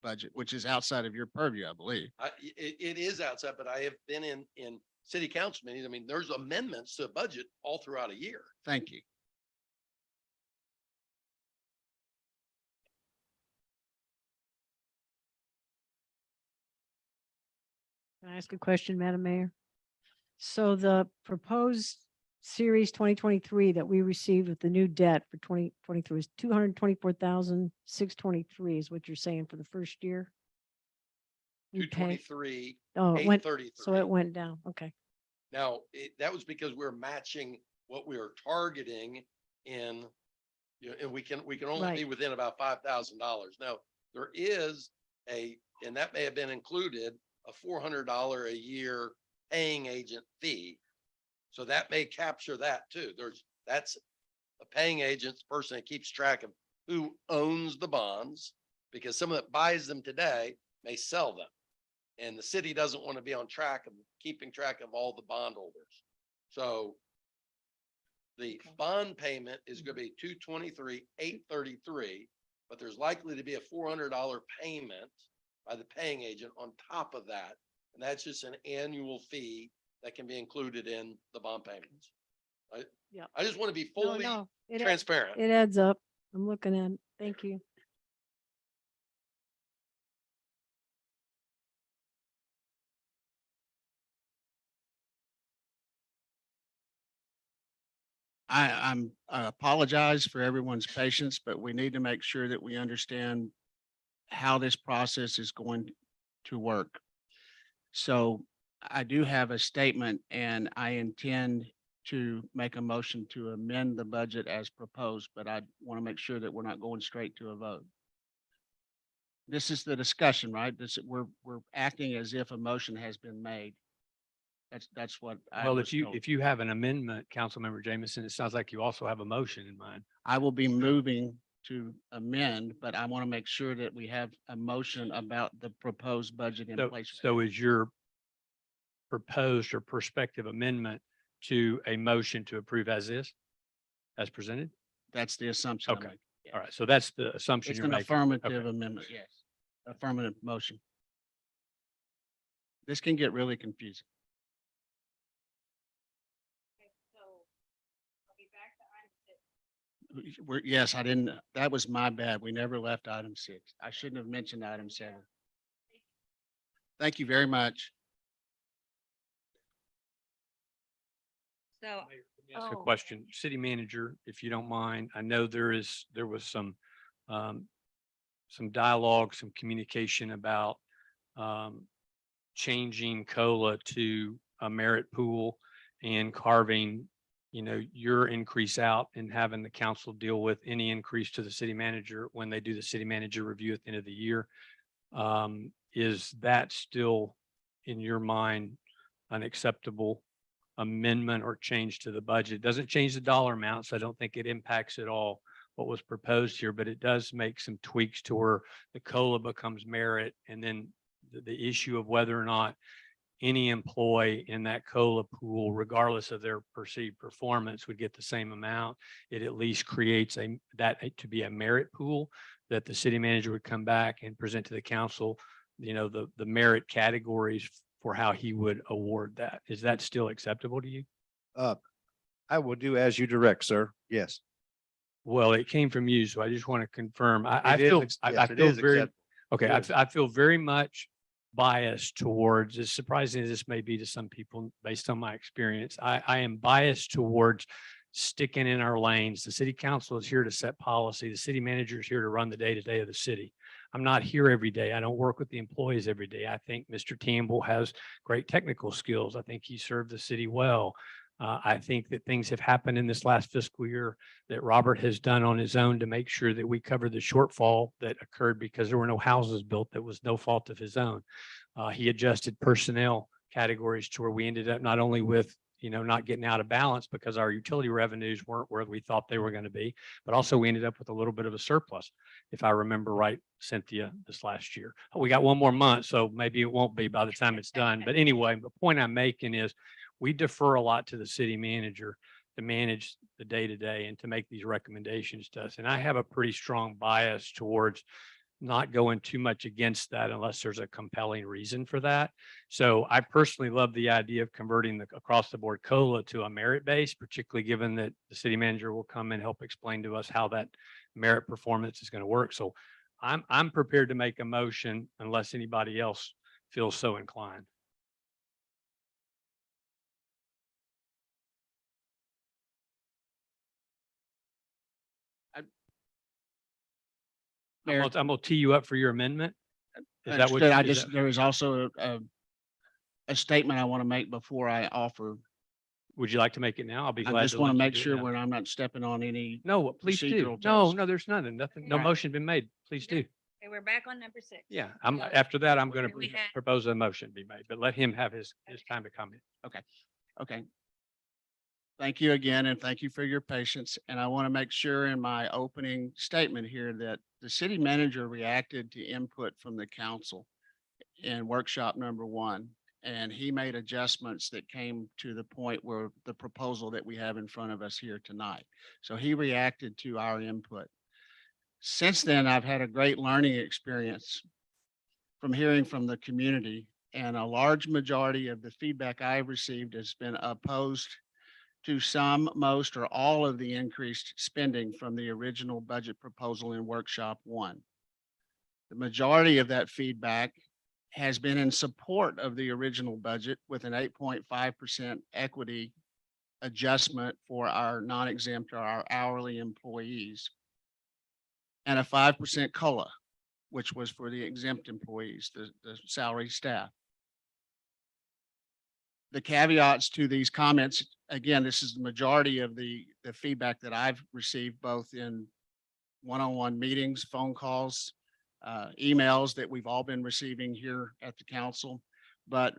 budget, which is outside of your purview, I believe. It is outside, but I have been in city council meetings. I mean, there's amendments to a budget all throughout a year. Thank you. Can I ask a question, Madam Mayor? So the proposed series 2023 that we received with the new debt for 2023 is 224,623 is what you're saying for the first year? We pay- 223, Oh, it went, 833. so it went down. Okay. Now, that was because we're matching what we were targeting in, and we can only be Right. within about $5,000. Now, there is and that may have been included, a $400 a year paying agent fee. So that may capture that too. That's a paying agent's person that keeps track of who owns the bonds, because someone that buys them today may sell them. And the city doesn't want to be on track of keeping track of all the bondholders. So the bond payment is going to be 223,833, but there's likely to be a $400 payment by the paying agent on top of that. And that's just an annual fee that can be included in the bond payments. Yeah. I just want to be No, fully no, it transparent. it adds up. I'm looking at it. Thank you. I apologize for everyone's patience, but we need to make sure that we understand how this process is going to work. So I do have a statement and I intend to make a motion to amend the budget as proposed, but I want to make sure that we're not going straight to a vote. This is the discussion, right? We're acting as if a motion has been made. That's what I Well, was told. if you have an amendment, Councilmember Jameson, it sounds like you also have a motion in mind. I will be moving to amend, but I want to make sure that we have a motion about the proposed budget in place. So is your proposed or prospective amendment to a motion to approve as is, as presented? That's the assumption. I'm Okay. making. Yeah. All right. So that's the assumption It's you're an making. affirmative Okay. amendment, yes. Affirmative motion. This can get really confusing. Yes, I didn't, that was my bad. We never left item 6. I shouldn't have mentioned item 7. Thank you very much. So Mayor, let me ask a Oh. question. City manager, if you don't mind, I know there was some dialogue, some communication about changing COLA to a merit pool and carving, your increase out and having the council deal with any increase to the city manager when they do the city manager review at the end of the year. Is that still, in your mind, an acceptable amendment or change to the budget? It doesn't change the dollar amount, so I don't think it impacts at all what was proposed here, but it does make some tweaks to where the COLA becomes merit. And then the issue of whether or not any employee in that COLA pool, regardless of their perceived performance, would get the same amount. It at least creates that to be a merit pool that the city manager would come back and present to the council, the merit categories for how he would award that. Is that still acceptable to you? I will do as you direct, sir. Yes. Well, it came from you, so I just want to confirm. I It is feel, ex- I yes, it feel is very, acceptable. okay, It is. I feel very much biased towards, as surprising as this may be to some people based on my experience, I am biased towards sticking in our lanes. The city council is here to set policy. The city manager is here to run the day-to-day of the city. I'm not here every day. I don't work with the employees every day. I think Mr. Campbell has great technical skills. I think he served the city well. I think that things have happened in this last fiscal year that Robert has done on his own to make sure that we cover the shortfall that occurred because there were no houses built. That was no fault of his own. He adjusted personnel categories to where we ended up not only with, not getting out of balance because our utility revenues weren't where we thought they were going to be, but also we ended up with a little bit of a surplus, if I remember right, Cynthia, this last year. We got one more month, so maybe it won't be by the time it's done. But anyway, the point I'm making is we defer a lot to the city manager to manage the day-to-day and to make these recommendations to us. And I have a pretty strong bias towards not going too much against that unless there's a compelling reason for that. So I personally love the idea of converting the across the board COLA to a merit base, particularly given that the city manager will come and help explain to us how that merit performance is going to work. So I'm prepared to make a motion unless anybody else feels so inclined. Mayor, I'm gonna tee you up for your amendment. Is that what? understood. There is also a statement I want to make before I offer. Would you like to make it now? I'll be I glad just to want to let you make do it sure now. when I'm not stepping on any. No, please do. procedural No, toast. no, there's nothing, no Right. motion been made. Please do. Okay, we're back on number 6. Yeah, after that, I'm going We to had- propose a motion be made, but let him have his time to comment. Okay. Thank you again, and thank you for your patience. And I want to make sure in my opening statement here that the city manager reacted to input from the council in workshop number 1. And he made adjustments that came to the point where the proposal that we have in front of us here tonight. So he reacted to our input. Since then, I've had a great learning experience from hearing from the community, and a large majority of the feedback I've received has been opposed to some, most, or all of the increased spending from the original budget proposal in workshop 1. The majority of that feedback has been in support of the original budget with an 8.5% equity adjustment for our non-exempt or our hourly employees, and a 5% COLA, which was for the exempt employees, the salary staff. The caveats to these comments, again, this is the majority of the feedback that I've received, both in one-on-one meetings, phone calls, emails that we've all been receiving here at the council. But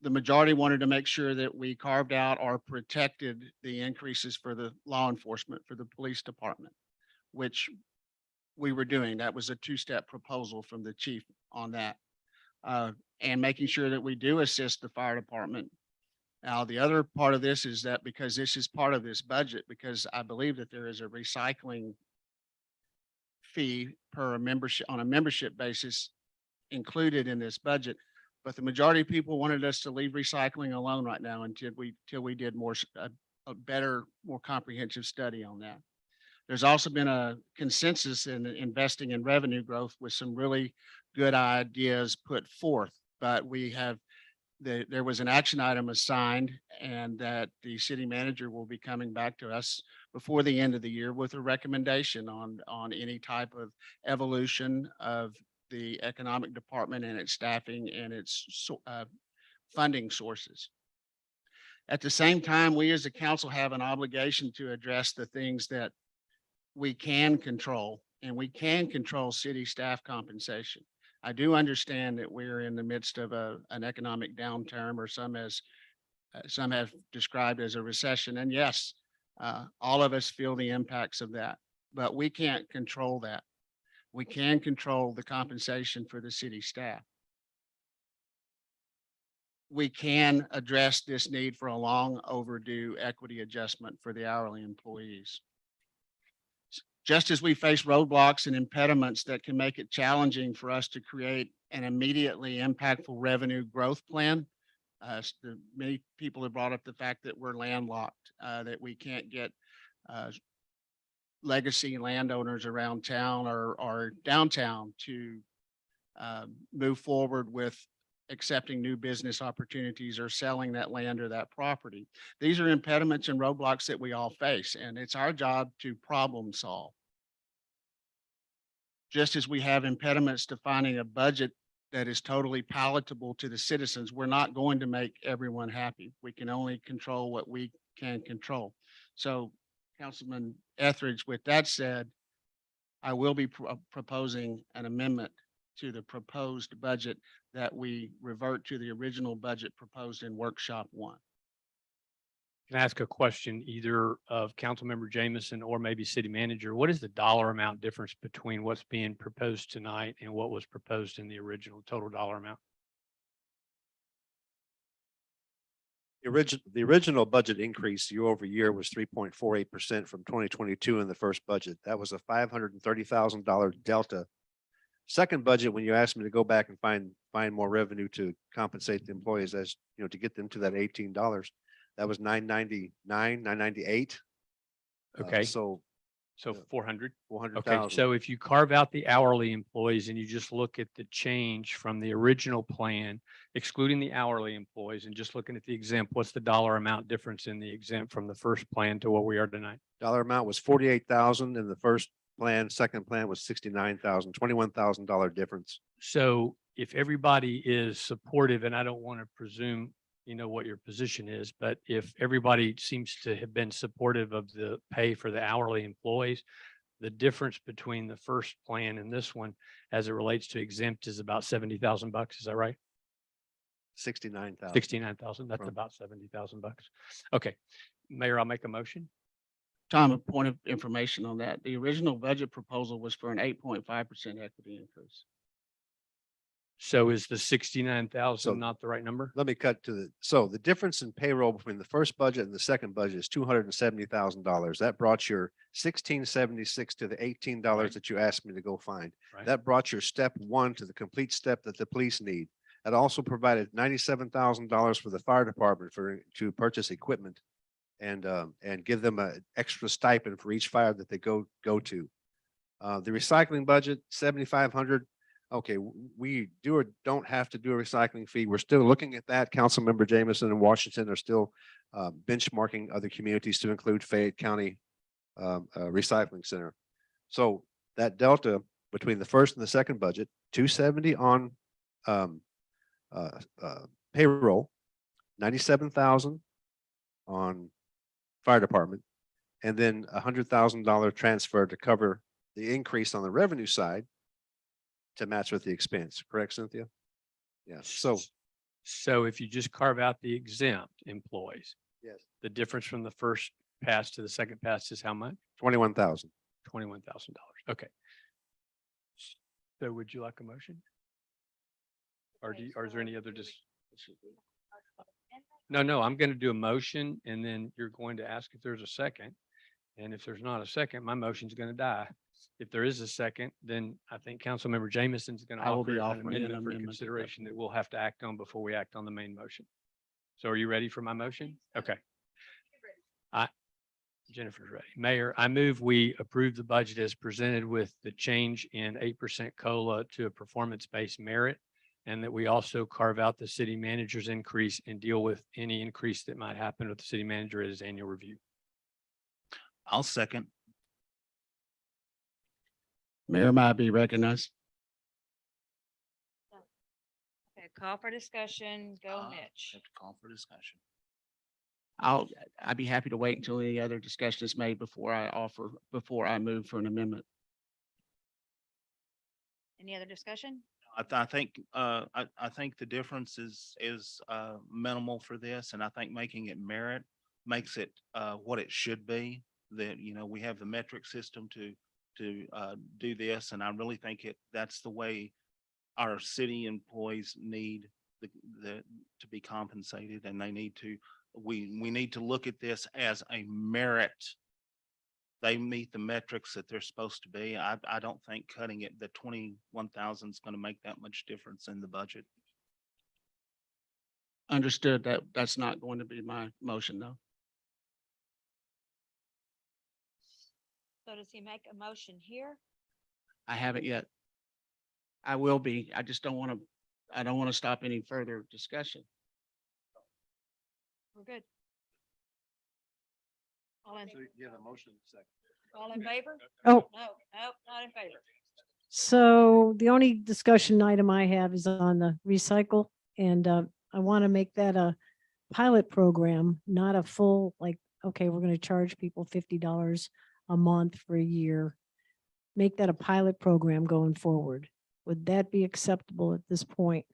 the majority wanted to make sure that we carved out or protected the increases for the law enforcement, for the police department, which we were doing. That was a two-step proposal from the chief on that. And making sure that we do assist the fire department. Now, the other part of this is that because this is part of this budget, because I believe that there is a recycling fee per membership on a membership basis included in this budget. But the majority of people wanted us to leave recycling alone right now until we did a better, more comprehensive study on that. There's also been a consensus in investing in revenue growth with some really good ideas put forth, but there was an action item assigned, and that the city manager will be coming back to us before the end of the year with a recommendation on any type of evolution of the economic department and its staffing and its funding sources. At the same time, we as a council have an obligation to address the things that we can control, and we can control city staff compensation. I do understand that we're in the midst of an economic downturn, or some have described as a recession. And yes, all of us feel the impacts of that, but we can't control that. We can control the compensation for the city staff. We can address this need for a long overdue equity adjustment for the hourly employees. Just as we face roadblocks and impediments that can make it challenging for us to create an immediately impactful revenue growth plan. Many people have brought up the fact that we're landlocked, that we can't get legacy landowners around town or downtown to move forward with accepting new business opportunities or selling that land or that property. These are impediments and roadblocks that we all face, and it's our job to problem solve. Just as we have impediments to finding a budget that is totally palatable to the citizens, we're not going to make everyone happy. We can only control what we can control. So, Councilman Etheridge, with that said, I will be proposing an amendment to the proposed budget that we revert to the original budget proposed in workshop 1. Can I ask a question either of Councilmember Jameson or maybe City Manager? What is the dollar amount difference between what's being proposed tonight and what was proposed in the original total dollar amount? The original budget increase year over year was 3.48% from 2022 in the first budget. That was a $530,000 delta. Second budget, when you asked me to go back and find more revenue to compensate the employees, as you know, to get them to that $18, that was $999, $998. Okay. So So 400. Okay, 400,000. so if you carve out the hourly employees and you just look at the change from the original plan, excluding the hourly employees and just looking at the exempt, what's the dollar amount difference in the exempt from the first plan to what we are tonight? Dollar amount was 48,000 in the first plan. Second plan was 69,000, $21,000 difference. So if everybody is supportive, and I don't want to presume, you know, what your position is, but if everybody seems to have been supportive of the pay for the hourly employees, the difference between the first plan and this one, as it relates to exempt, is about $70,000. Is that right? 69,000. 69,000. That's Right. about $70,000. Okay, Mayor, I'll make a motion. Tom, a point of information on that. The original budget proposal was for an 8.5% equity increase. So is the 69,000 So- not the right number? Let me cut to the difference in payroll between the first budget and the second budget is $270,000. That brought your 1676 to the $18 Right. that you asked me to go find. Right. That brought your step 1 to the complete step that the police need. That also provided $97,000 for the fire department to purchase equipment and give them an extra stipend for each fire that they go to. The recycling budget, 7,500. Okay, we do or don't have to do a recycling fee. We're still looking at that. Councilmember Jameson and Washington are still benchmarking other communities to include Fayette County Recycling Center. So that delta between the first and the second budget, 270 on payroll, 97,000 on fire department, and then $100,000 transfer to cover the increase on the revenue side to match with the expense, correct, Cynthia? Yeah, So if you just carve out the exempt employees, yes, the difference from the first pass to the second pass is how much? 21,000. $21,000. Okay. So would you like a motion? Or or is there any other No, I'm going to do a motion and then you're going to ask if there's a second. And if there's not a second, my motion's going to die. If there is a second, then I think Councilmember Jameson's going to I will be offer an offering an amendment for amendment to that. consideration that we'll have to act on before we act on the main motion. So are you ready for my motion? Okay. Jennifer's ready. Mayor, I move we approve the budget as presented with the change in 8% COLA to a performance-based merit, and that we also carve out the city manager's increase and deal with any increase that might happen with the city manager at his annual review. I'll second. Mayor might be recognized. Okay, call for discussion. Go Mitch. Have to call for discussion. I'd be happy to wait until any other discussion is made before I move for an amendment. Any other discussion? I think the difference is minimal for this, and I think making it merit makes it what it should be. That, you know, we have the metric system to do this, and I really think that's the way our city employees need to be compensated, and they need to. We need to look at this as a merit. They meet the metrics that they're supposed to be. I don't think cutting it, the 21,000 is going to make that much difference in the budget. Understood. That's not going to be my motion, though. So does he make a motion here? I haven't yet. I will be. I just don't want to stop any further discussion. We're good. All in, You have a motion second. all in favor? Oh, No, not in favor. so the only discussion item I have is on the recycle, and I want to make that a pilot program, not a full, like, okay, we're going to charge people $50 a month for a year. Make that a pilot program going forward. Would that be acceptable at this point?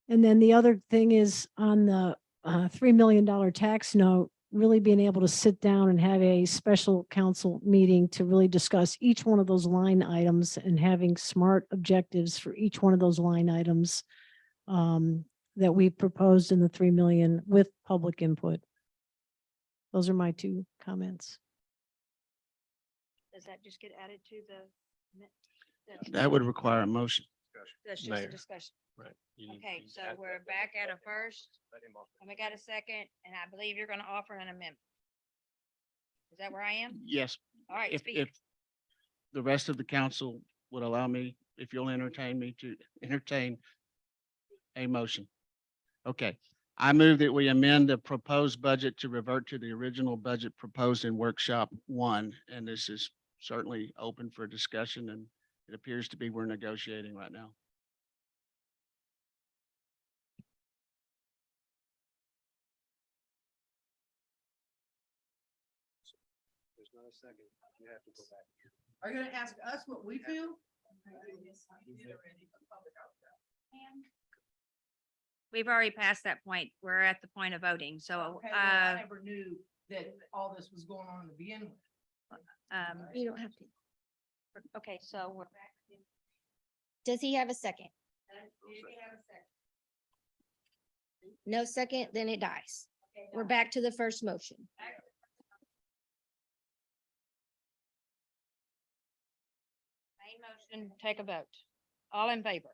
And then the other thing is on the $3 million tax note, really being able to sit down and have a special council meeting to really discuss each one of those line items and having smart objectives for each one of those line items that we proposed in the 3 million with public input. Those are my two comments. Does that just get added to the? That would require a motion. That's just a Mayor. discussion. Right. Okay, so we're back at a first, and we got a second, and I believe you're gonna offer an amendment. Is that where I am? Yes, All right, if speak. the rest of the council would allow me, if you'll entertain me to entertain a motion. Okay, I move that we amend the proposed budget to revert to the original budget proposed in workshop 1. And this is certainly open for discussion, and it appears to be we're negotiating right now. There's not a second. You have to go back. Are you gonna ask us what we feel? We've already passed that point. We're at the point of voting, so, Okay, well, I never knew that all this was going on to begin with. You don't have to. Okay, so we're back. Does he have a second? No second, then it dies. We're back to the first motion. Main motion, take a vote. All in favor?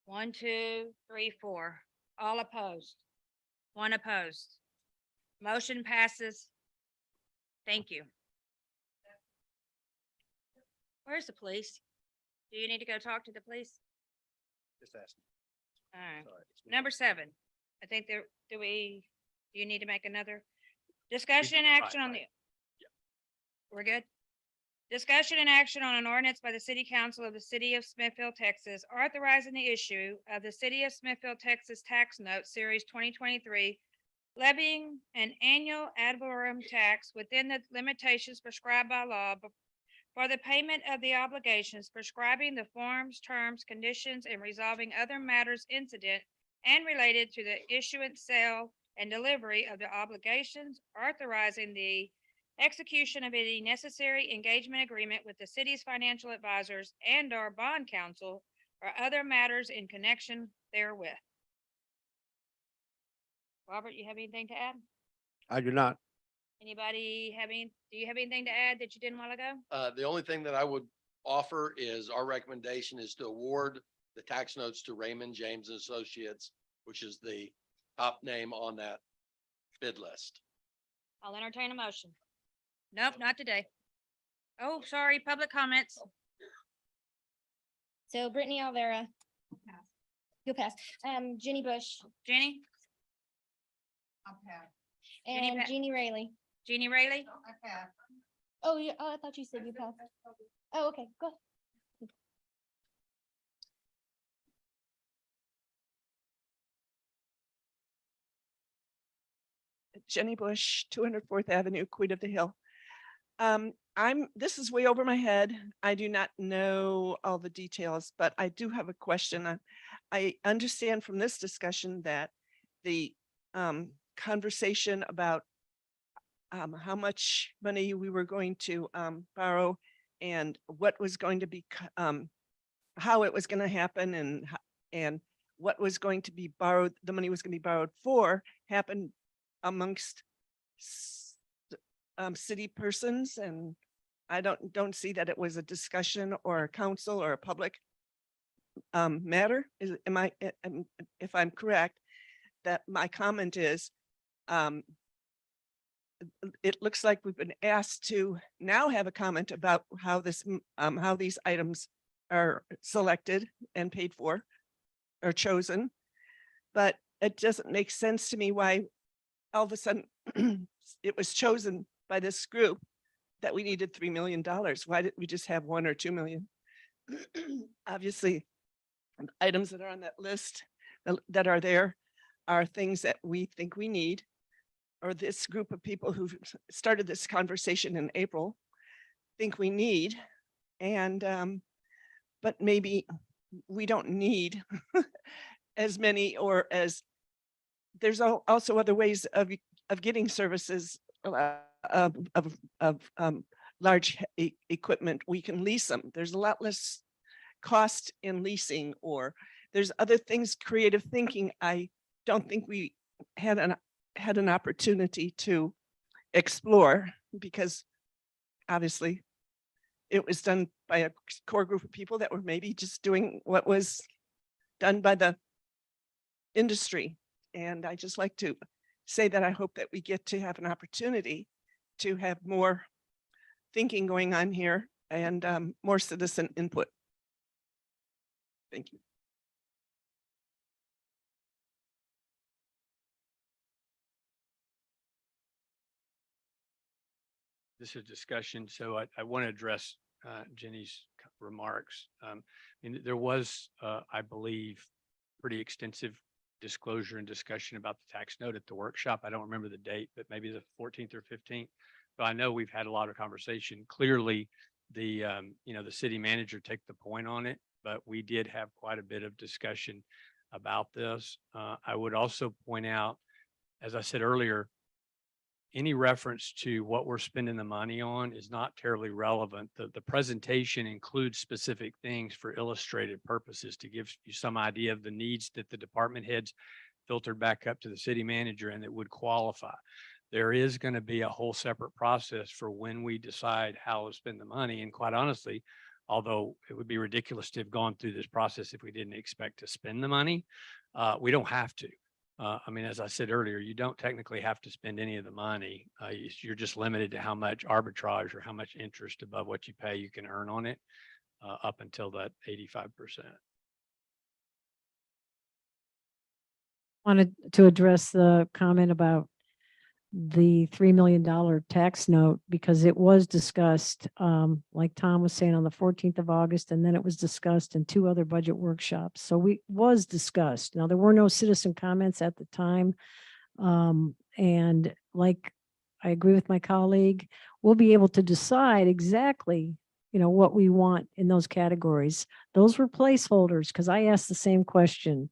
1, 2, 3, 4. All opposed? 1 opposed. Motion passes. Thank you. Where's the police? Do you need to go talk to the police? Just asking. All right. Sorry. Number 7, I think there, do you need to make another discussion and right, action on the? right. We're good? Discussion and action on an ordinance by the City Council of the City of Smithfield, Texas, authorizing the issue of the City of Smithfield, Texas Tax Note Series 2023, levying an annual ad valorem tax within the limitations prescribed by law for the payment of the obligations, prescribing the forms, terms, conditions, and resolving other matters incident and related to the issuance, sale, and delivery of the obligations, authorizing the execution of any necessary engagement agreement with the city's financial advisors and or bond counsel or other matters in connection therewith. Robert, you have anything to add? I do not. Anybody do you have anything to add that you didn't a while ago? The only thing that I would offer is our recommendation is to award the tax notes to Raymond James and Associates, which is the top name on that bid list. I'll entertain a motion. Nope, not today. Oh, sorry, public comments. So Brittany Alvera. You'll pass. Jenny Bush Jenny, I'm passed. Jenny and pa- Jeannie Rayleigh. Jeannie Rayleigh, I passed. Oh, yeah, oh, I thought you said you passed. Oh, okay, go. Jenny Bush, 204th Avenue, Queen of the Hill. This is way over my head. I do not know all the details, but I do have a question. I understand from this discussion that the conversation about how much money we were going to borrow and what was going to be, how it was going to happen and what was going to be borrowed, the money was going to be borrowed for, happened amongst city persons, and I don't see that it was a discussion or a council or a public matter. If I'm correct, that my comment is, it looks like we've been asked to now have a comment about how how these items are selected and paid for or chosen, but it doesn't make sense to me why all of a sudden it was chosen by this group that we needed $3 million. Why didn't we just have 1 or 2 million? Obviously, items that are on that list that are there are things that we think we need, or this group of people who started this conversation in April think we need. And, but maybe we don't need as many, or as there's also other ways of getting services of large equipment. We can lease them. There's a lot less cost in leasing, or there's other things, creative thinking. I don't think we had an opportunity to explore, because obviously it was done by a core group of people that were maybe just doing what was done by the industry. And I just like to say that I hope that we get to have an opportunity to have more thinking going on here and more citizen input. Thank you. This is a discussion, so I want to address Jenny's remarks. And there was, I believe, pretty extensive disclosure and discussion about the tax note at the workshop. I don't remember the date, but maybe the 14th or 15th. But I know we've had a lot of conversation. Clearly, the city manager took the point on it, but we did have quite a bit of discussion about this. I would also point out, as I said earlier, any reference to what we're spending the money on is not terribly relevant. The presentation includes specific things for illustrated purposes to give you some idea of the needs that the department heads filtered back up to the city manager and that would qualify. There is going to be a whole separate process for when we decide how to spend the money. And quite honestly, although it would be ridiculous to have gone through this process if we didn't expect to spend the money, we don't have to. I mean, as I said earlier, you don't technically have to spend any of the money. You're just limited to how much arbitrage or how much interest above what you pay you can earn on it. up until that 85%. Wanted to address the comment about the $3 million tax note because it was discussed, like Tom was saying, on the 14th of August, and then it was discussed in 2 other budget workshops. So was discussed. Now, there were no citizen comments at the time. And like I agree with my colleague, we'll be able to decide exactly, what we want in those categories. Those were placeholders because I asked the same question.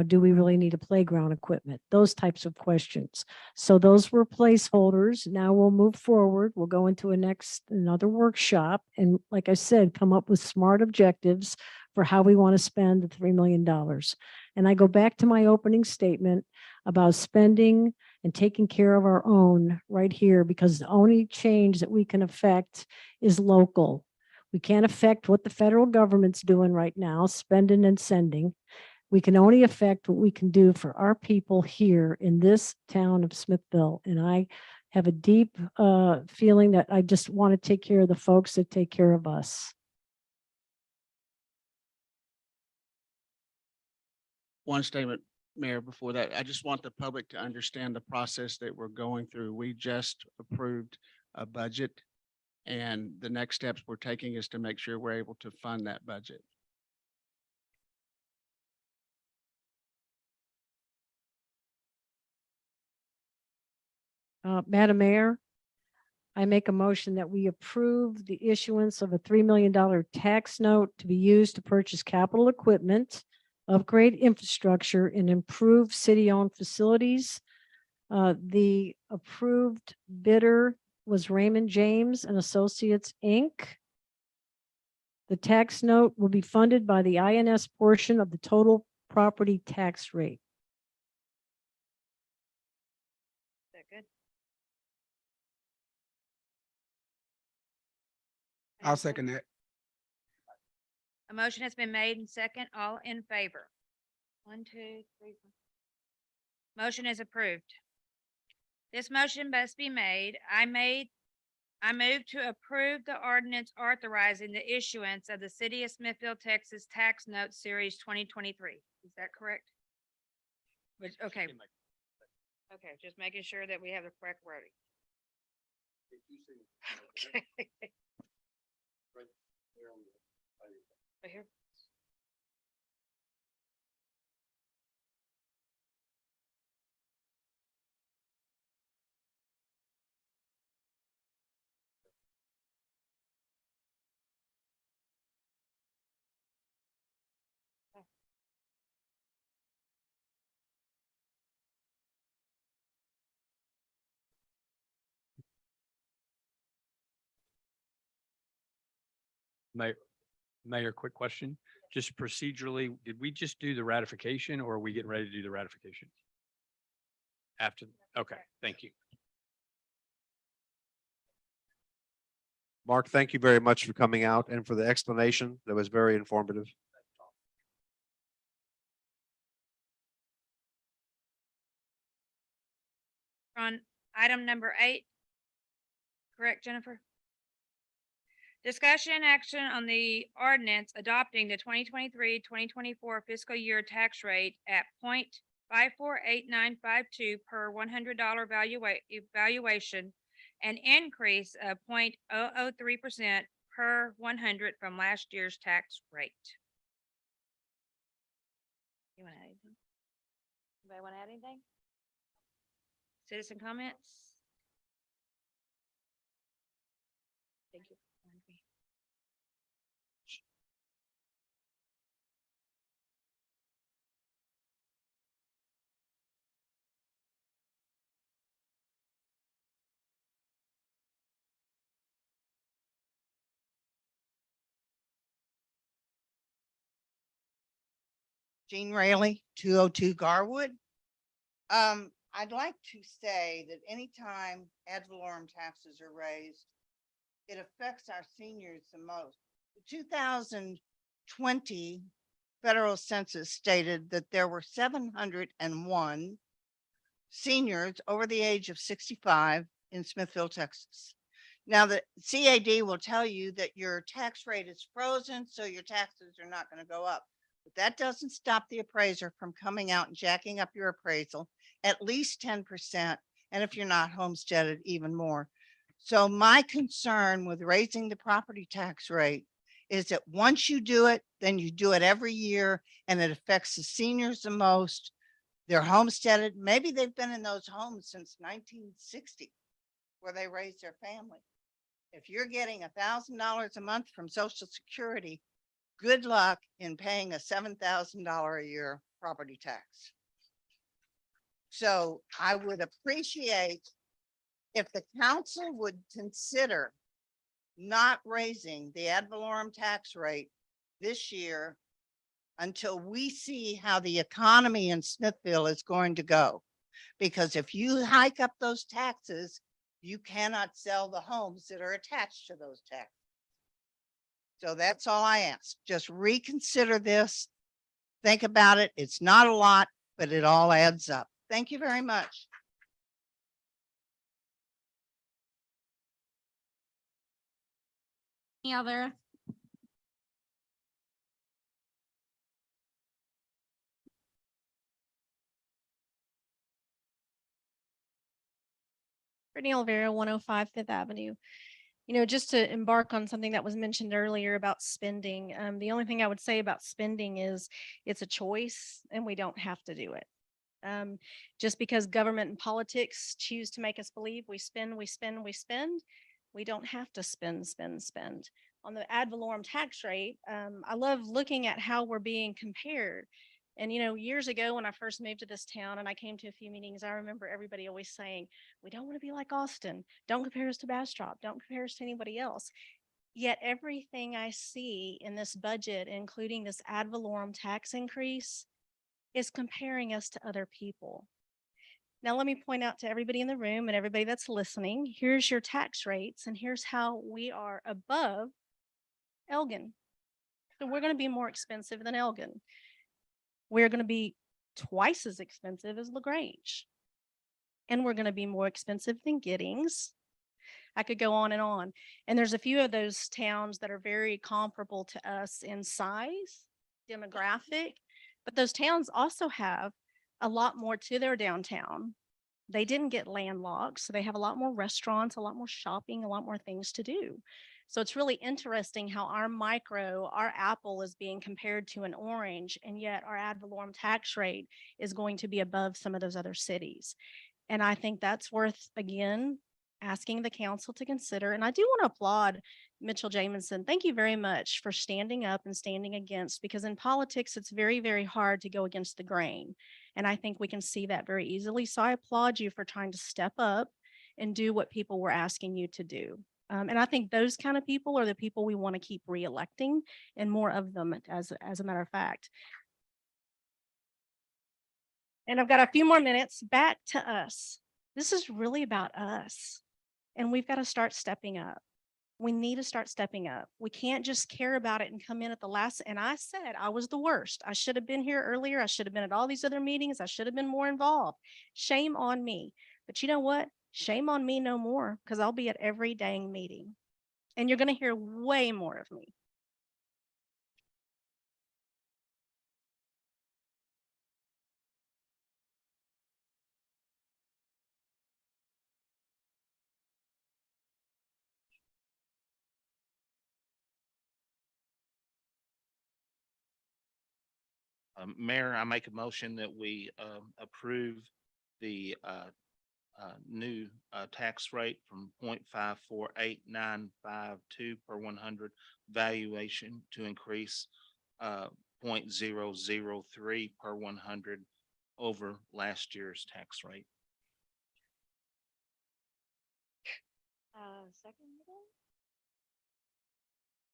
Do we really need a playground equipment? Those types of questions. So those were placeholders. Now we'll move forward. We'll go into another workshop. And like I said, come up with smart objectives for how we want to spend the $3 million. And I go back to my opening statement about spending and taking care of our own right here, because the only change that we can affect is local. We can't affect what the federal government's doing right now, spending and sending. We can only affect what we can do for our people here in this town of Smithville. And I have a deep feeling that I just want to take care of the folks that take care of us. One statement, Mayor, before that, I just want the public to understand the process that we're going through. We just approved a budget, and the next steps we're taking is to make sure we're able to fund that budget. Madam Mayor, I make a motion that we approve the issuance of a $3 million tax note to be used to purchase capital equipment, upgrade infrastructure, and improve city-owned facilities. The approved bidder was Raymond James and Associates, Inc. The tax note will be funded by the INS portion of the total property tax rate. Is that good? I'll second that. A motion has been made and second. All in favor? 1, 2, 3, 4. Motion is approved. This motion must be made. I move to approve the ordinance authorizing the issuance of the City of Smithville, Texas Tax Note Series 2023. Is that correct? Okay. Okay, just making sure that we have the correct wording. Okay. Right here. Mayor, quick question. Just procedurally, did we just do the ratification or are we getting ready to do the ratification? After, okay, thank you. Mark, thank you very much for coming out and for the explanation. That was very informative. On item number 8, correct, Jennifer? Discussion and action on the ordinance adopting the 2023-2024 fiscal year tax rate at 0.548952 per $100 valuation, an increase of 0.003% per 100 from last year's tax rate. You want to add anything? Anybody want to add anything? Citizen comments? Thank you. Jean Rayleigh, 202 Garwood. I'd like to say that anytime ad valorem taxes are raised, it affects our seniors the most. The 2020 federal census stated that there were 701 seniors over the age of 65 in Smithville, Texas. Now, the CAD will tell you that your tax rate is frozen, so your taxes are not going to go up. But that doesn't stop the appraiser from coming out and jacking up your appraisal at least 10%. And if you're not homesteaded, even more. So my concern with raising the property tax rate is that once you do it, then you do it every year, and it affects the seniors the most. They're homesteaded. Maybe they've been in those homes since 1960, where they raised their family. If you're getting $1,000 a month from Social Security, good luck in paying a $7,000 a year property tax. So I would appreciate if the council would consider not raising the ad valorem tax rate this year until we see how the economy in Smithville is going to go. Because if you hike up those taxes, you cannot sell the homes that are attached to those taxes. So that's all I ask. Just reconsider this. Think about it. It's not a lot, but it all adds up. Thank you very much. Any other? Brittany Olvera, 105 Fifth Avenue. You know, just to embark on something that was mentioned earlier about spending, the only thing I would say about spending is it's a choice and we don't have to do it. Just because government and politics choose to make us believe we spend, we don't have to spend. On the ad valorem tax rate, I love looking at how we're being compared. And, you know, years ago when I first moved to this town and I came to a few meetings, I remember everybody always saying, we don't want to be like Austin. Don't compare us to Bastrop. Don't compare us to anybody else. Yet everything I see in this budget, including this ad valorem tax increase, is comparing us to other people. Now, let me point out to everybody in the room and everybody that's listening, here's your tax rates and here's how we are above Elgin. So we're going to be more expensive than Elgin. We're going to be twice as expensive as LaGrange. And we're going to be more expensive than Giddings. I could go on. And there's a few of those towns that are very comparable to us in size, demographic, but those towns also have a lot more to their downtown. They didn't get landlocked, so they have a lot more restaurants, a lot more shopping, a lot more things to do. So it's really interesting how our apple is being compared to an orange, and yet our ad valorem tax rate is going to be above some of those other cities. And I think that's worth, again, asking the council to consider. And I do want to applaud Mitchell Jamison. Thank you very much for standing up and standing against, because in politics, it's very, very hard to go against the grain. And I think we can see that very easily. So I applaud you for trying to step up and do what people were asking you to do. And I think those kind of people are the people we want to keep reelecting, and more of them as a matter of fact. And I've got a few more minutes. Back to us. This is really about us. And we've got to start stepping up. We need to start stepping up. We can't just care about it and come in at the last. And I said I was the worst. I should have been here earlier. I should have been at all these other meetings. I should have been more involved. Shame on me. But you know what? Shame on me no more, because I'll be at every dang meeting. And you're going to hear way more of me. Mayor, I make a motion that we approve the new tax rate from 0.548952 per 100 valuation to increase 0.003 per 100 over last year's tax rate. Second.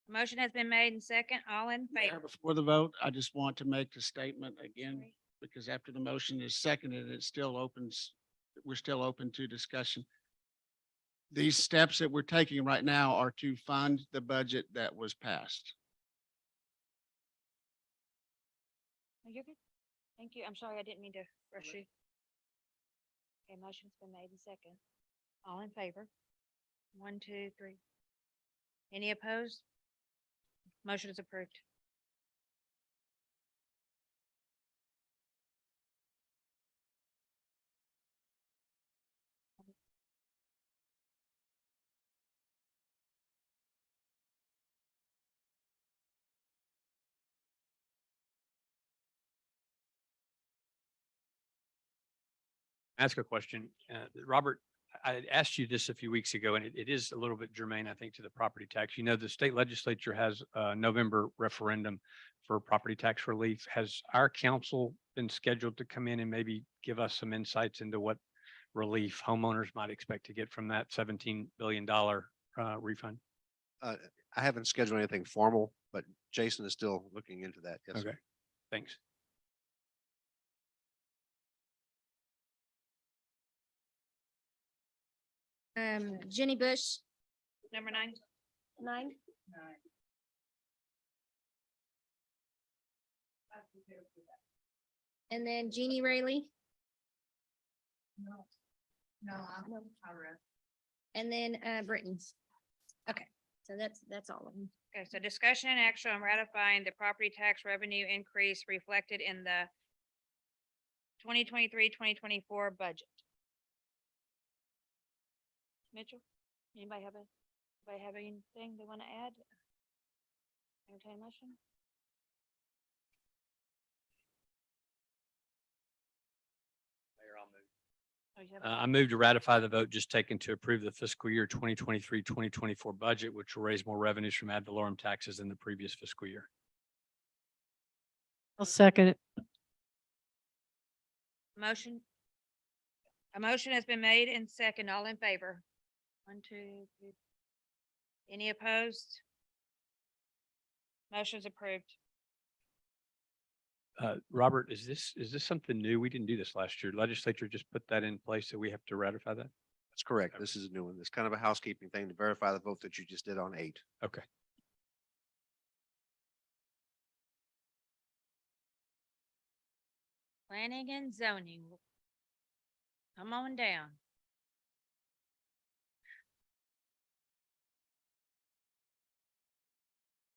Motion has been made and second. All in Mayor, favor? before the vote, I just want to make the statement again, because after the motion is seconded, it still opens, we're still open to discussion. These steps that we're taking right now are to fund the budget that was passed. Oh, you're good. Thank you. I'm sorry, I didn't mean to rush you. Okay, motion's been made and second. All in favor? One, two, three. Any opposed? Motion is approved. Ask a question. Robert, I had asked you this a few weeks ago, and it is a little bit germane, I think, to the property tax. You know, the state legislature has a November referendum for property tax relief. Has our council been scheduled to come in and maybe give us some insights into what relief homeowners might expect to get from that $17 billion refund? I haven't scheduled anything formal, but Jason is still looking into that. Yes, sir. Okay, thanks. Jenny Bush, Number 9. 9. And then Jeannie Rayleigh, No, I read. and then Britton's. Okay, so that's all of them. Okay, so discussion and action on ratifying the property tax revenue increase reflected in the 2023-2024 budget. Mitchell, anybody have anything they want to add? Entertain motion? Mayor, I'll move. Oh, you have I move to ratify the vote just taken to approve the fiscal year 2023-2024 budget, which will raise more revenues from ad valorem taxes than the previous fiscal year. I'll second it. motion? A motion has been made and second. All in favor? 1, 2, 3. Any opposed? Motion's approved. Robert, is this something new? We didn't do this last year. Legislature just put that in place, so we have to ratify that? That's correct. This is a new one. It's kind of a housekeeping thing to verify the vote that you just did on 8. Okay. Planning and zoning. Come on down.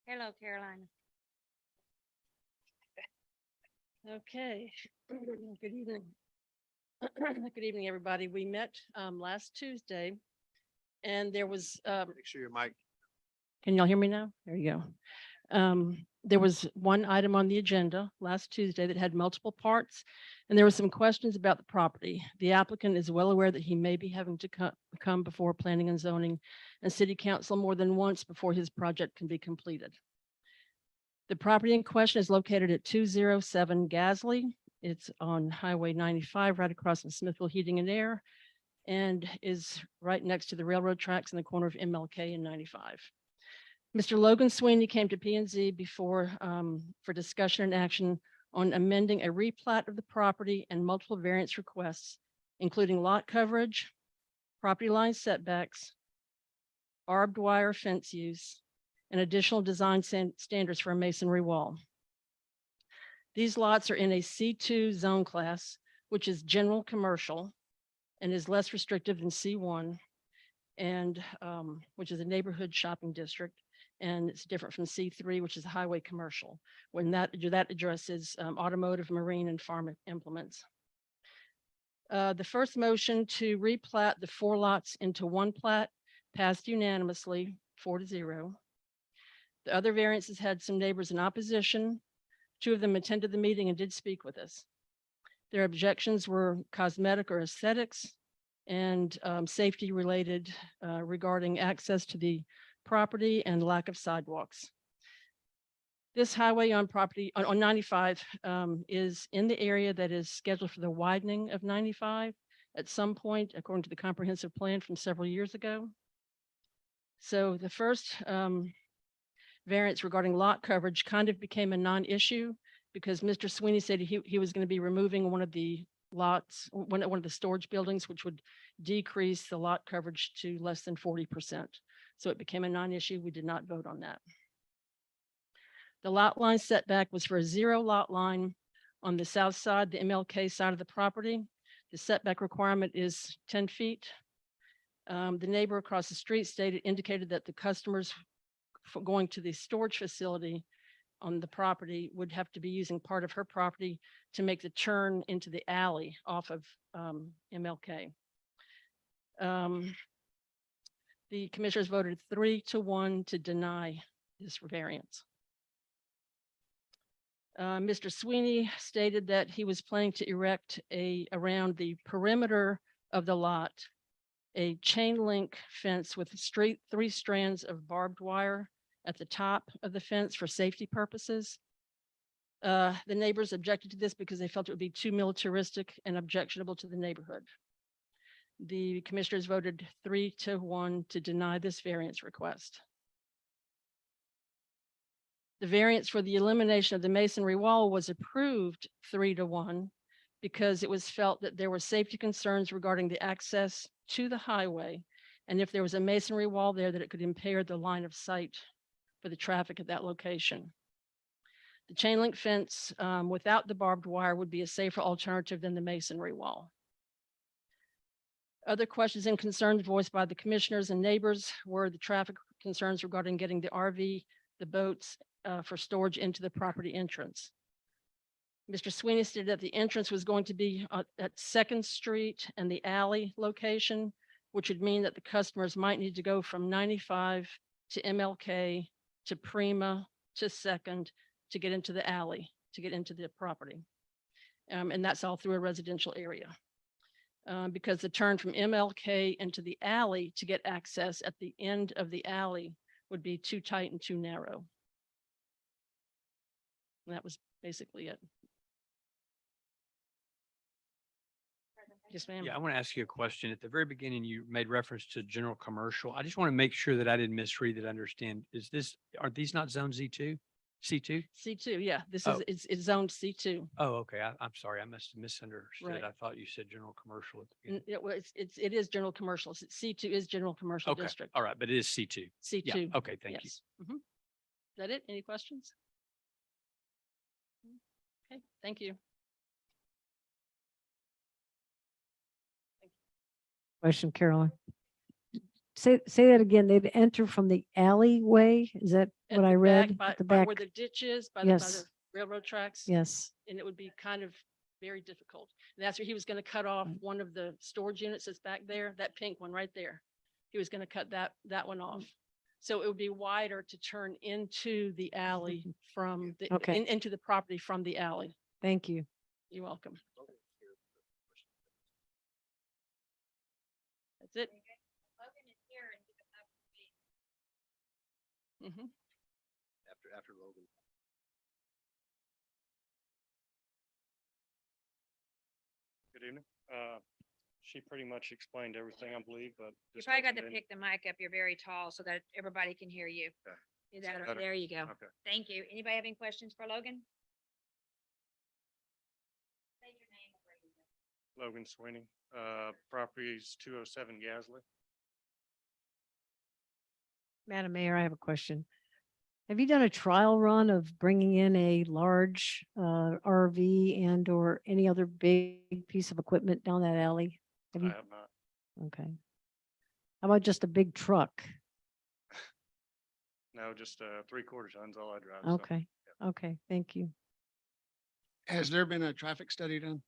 Hello, Carolina. Okay, good evening. Good evening, everybody. We met last Tuesday and there was, Make sure your mic. can y'all hear me now? There you go. There was one item on the agenda last Tuesday that had multiple parts, and there were some questions about the property. The applicant is well aware that he may be having to come before planning and zoning and city council more than once before his project can be completed. The property in question is located at 207 Gasly. It's on Highway 95, right across from Smithville Heating and Air, and is right next to the railroad tracks in the corner of MLK and 95. Mr. Logan Sweeney came to P&Z before for discussion and action on amending a replat of the property and multiple variance requests, including lot coverage, property line setbacks, barbed wire fence use, and additional design standards for a masonry wall. These lots are in a C2 zone class, which is general commercial and is less restrictive than C1, and which is a neighborhood shopping district. And it's different from C3, which is highway commercial, when that addresses automotive, marine, and farm implements. The first motion to replat the 4 lots into one plat passed unanimously, 4-0. The other variances had some neighbors in opposition. 2 of them attended the meeting and did speak with us. Their objections were cosmetic or aesthetics and safety related regarding access to the property and lack of sidewalks. This highway on 95 is in the area that is scheduled for the widening of 95 at some point, according to the comprehensive plan from several years ago. So the first variance regarding lot coverage kind of became a non-issue because Mr. Sweeney said he was going to be removing one of the lots, one of the storage buildings, which would decrease the lot coverage to less than 40%. So it became a non-issue. We did not vote on that. The lot line setback was for a 0 lot line on the south side, the MLK side of the property. The setback requirement is 10 feet. The neighbor across the street indicated that the customers going to the storage facility on the property would have to be using part of her property to make the turn into the alley off of MLK. The commissioners voted 3-1 to deny this variance. Mr. Sweeney stated that he was planning to erect around the perimeter of the lot, a chain link fence with three strands of barbed wire at the top of the fence for safety purposes. The neighbors objected to this because they felt it would be too militaristic and objectionable to the neighborhood. The commissioners voted 3-1 to deny this variance request. The variance for the elimination of the masonry wall was approved 3-1 because it was felt that there were safety concerns regarding the access to the highway. And if there was a masonry wall there, that it could impair the line of sight for the traffic at that location. The chain link fence without the barbed wire would be a safer alternative than the masonry wall. Other questions and concerns voiced by the commissioners and neighbors were the traffic concerns regarding getting the RV, the boats for storage into the property entrance. Mr. Sweeney stated that the entrance was going to be at 2nd Street and the alley location, which would mean that the customers might need to go from 95 to MLK to Prima to 2nd to get into the alley, to get into the property. And that's all through a residential area. Because the turn from MLK into the alley to get access at the end of the alley would be too tight and too narrow. And that was basically it. Yes, ma'am. Yeah, I want to ask you a question. At the very beginning, you made reference to general commercial. I just want to make sure that I didn't misread it, understand. Are these not zone Z2? C2? C2, yeah, this Oh. is, it's zoned C2. Oh, okay. I'm sorry. I must have misunderstood. Right. I thought you said general commercial at the beginning. It is general commercial. C2 is general commercial Okay. district. All right. But it is C2. C2. Yeah. Okay. Thank you. Yes. Mhm. Is that it? Any questions? Okay, thank you. Question, Carolyn. Say that again. They'd enter from the alleyway. Is that At what the I back, read? by At the by back? where the ditch is, by the Yes. railroad tracks. Yes. And it would be kind of very difficult. And that's where he was going to cut off one of the storage units that's back there, that pink one right there. He was going to cut that one off. So it would be wider to turn into the alley from the, Okay. into the property from the alley. Thank you. You're welcome. That's it. Mhm. After Logan. Good evening. She pretty much explained everything, I believe, but. You just probably got to opened it. pick the mic up. You're very tall so that everybody can hear you. Okay. Is Is that that- better? There you go. Okay. Thank you. Anybody have any questions for Logan? Say your name and where you live. Logan Sweeney, properties 207 Gasley. Madam Mayor, I have a question. Have you done a trial run of bringing in a large RV and or any other big piece of equipment down that alley? Have I you? have not. Okay. How about just a big truck? No, just 3/4 tons, all I drive. so, Okay. Okay. Thank you. Has there been a traffic study done?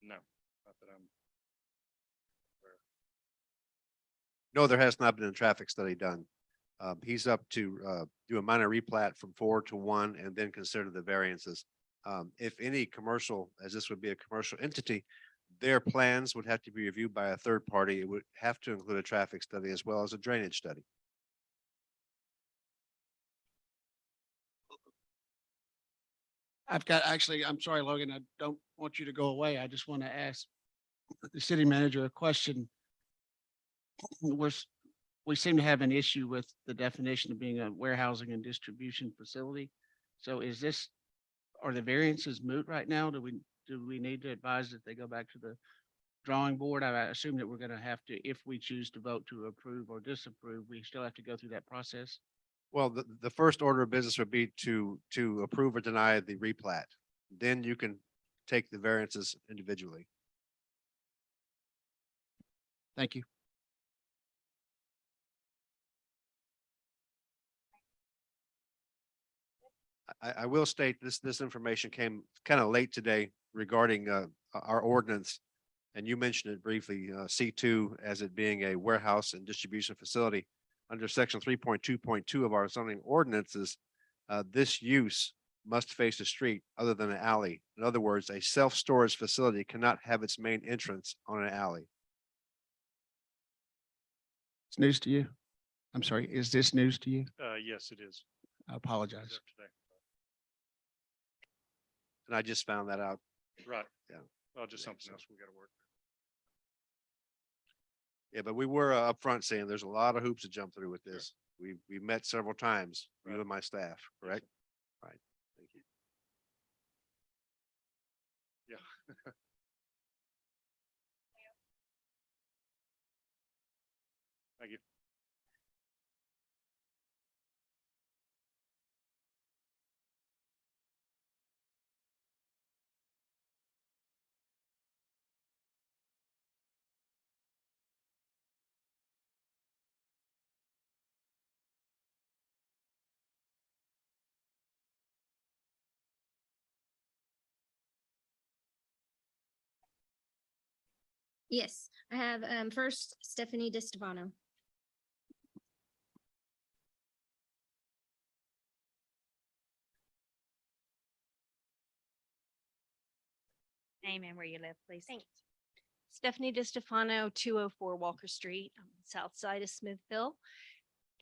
No, not that I'm. aware. No, there has not been a traffic study done. He's up to do a minor replat from 4 to 1 and then consider the variances. If any commercial, as this would be a commercial entity, their plans would have to be reviewed by a third party. It would have to include a traffic study as well as a drainage study. I'm sorry, Logan, I don't want you to go away. I just want to ask the city manager a question. We seem to have an issue with the definition of being a warehousing and distribution facility. So are the variances moot right now? Do we need to advise that they go back to the drawing board? I assume that we're going to have to, if we choose to vote to approve or disapprove, we still have to go through that process. Well, the first order of business would be to approve or deny the replat. Then you can take the variances individually. Thank you. I will state this information came kind of late today regarding our ordinance. And you mentioned it briefly, C2 as it being a warehouse and distribution facility. Under section 3.2.2 of our zoning ordinances, this use must face a street other than an alley. In other words, a self-storage facility cannot have its main entrance on an alley. It's news to you? I'm sorry, is this news to you? Yes, it is. I apologize. As of today. And I just found that out. Right. Yeah. Well, just Yeah, something so- else we gotta work. Yeah, but we were upfront saying there's a lot of hoops to jump through with this. We met several times, you Right. and my staff, correct? Right. Thank you. Yeah. Thank you. Yes, I have, first Stephanie DiStefano. Name and where you live, please. Thanks. Stephanie DiStefano, 204 Walker Street, on the south side of Smithville.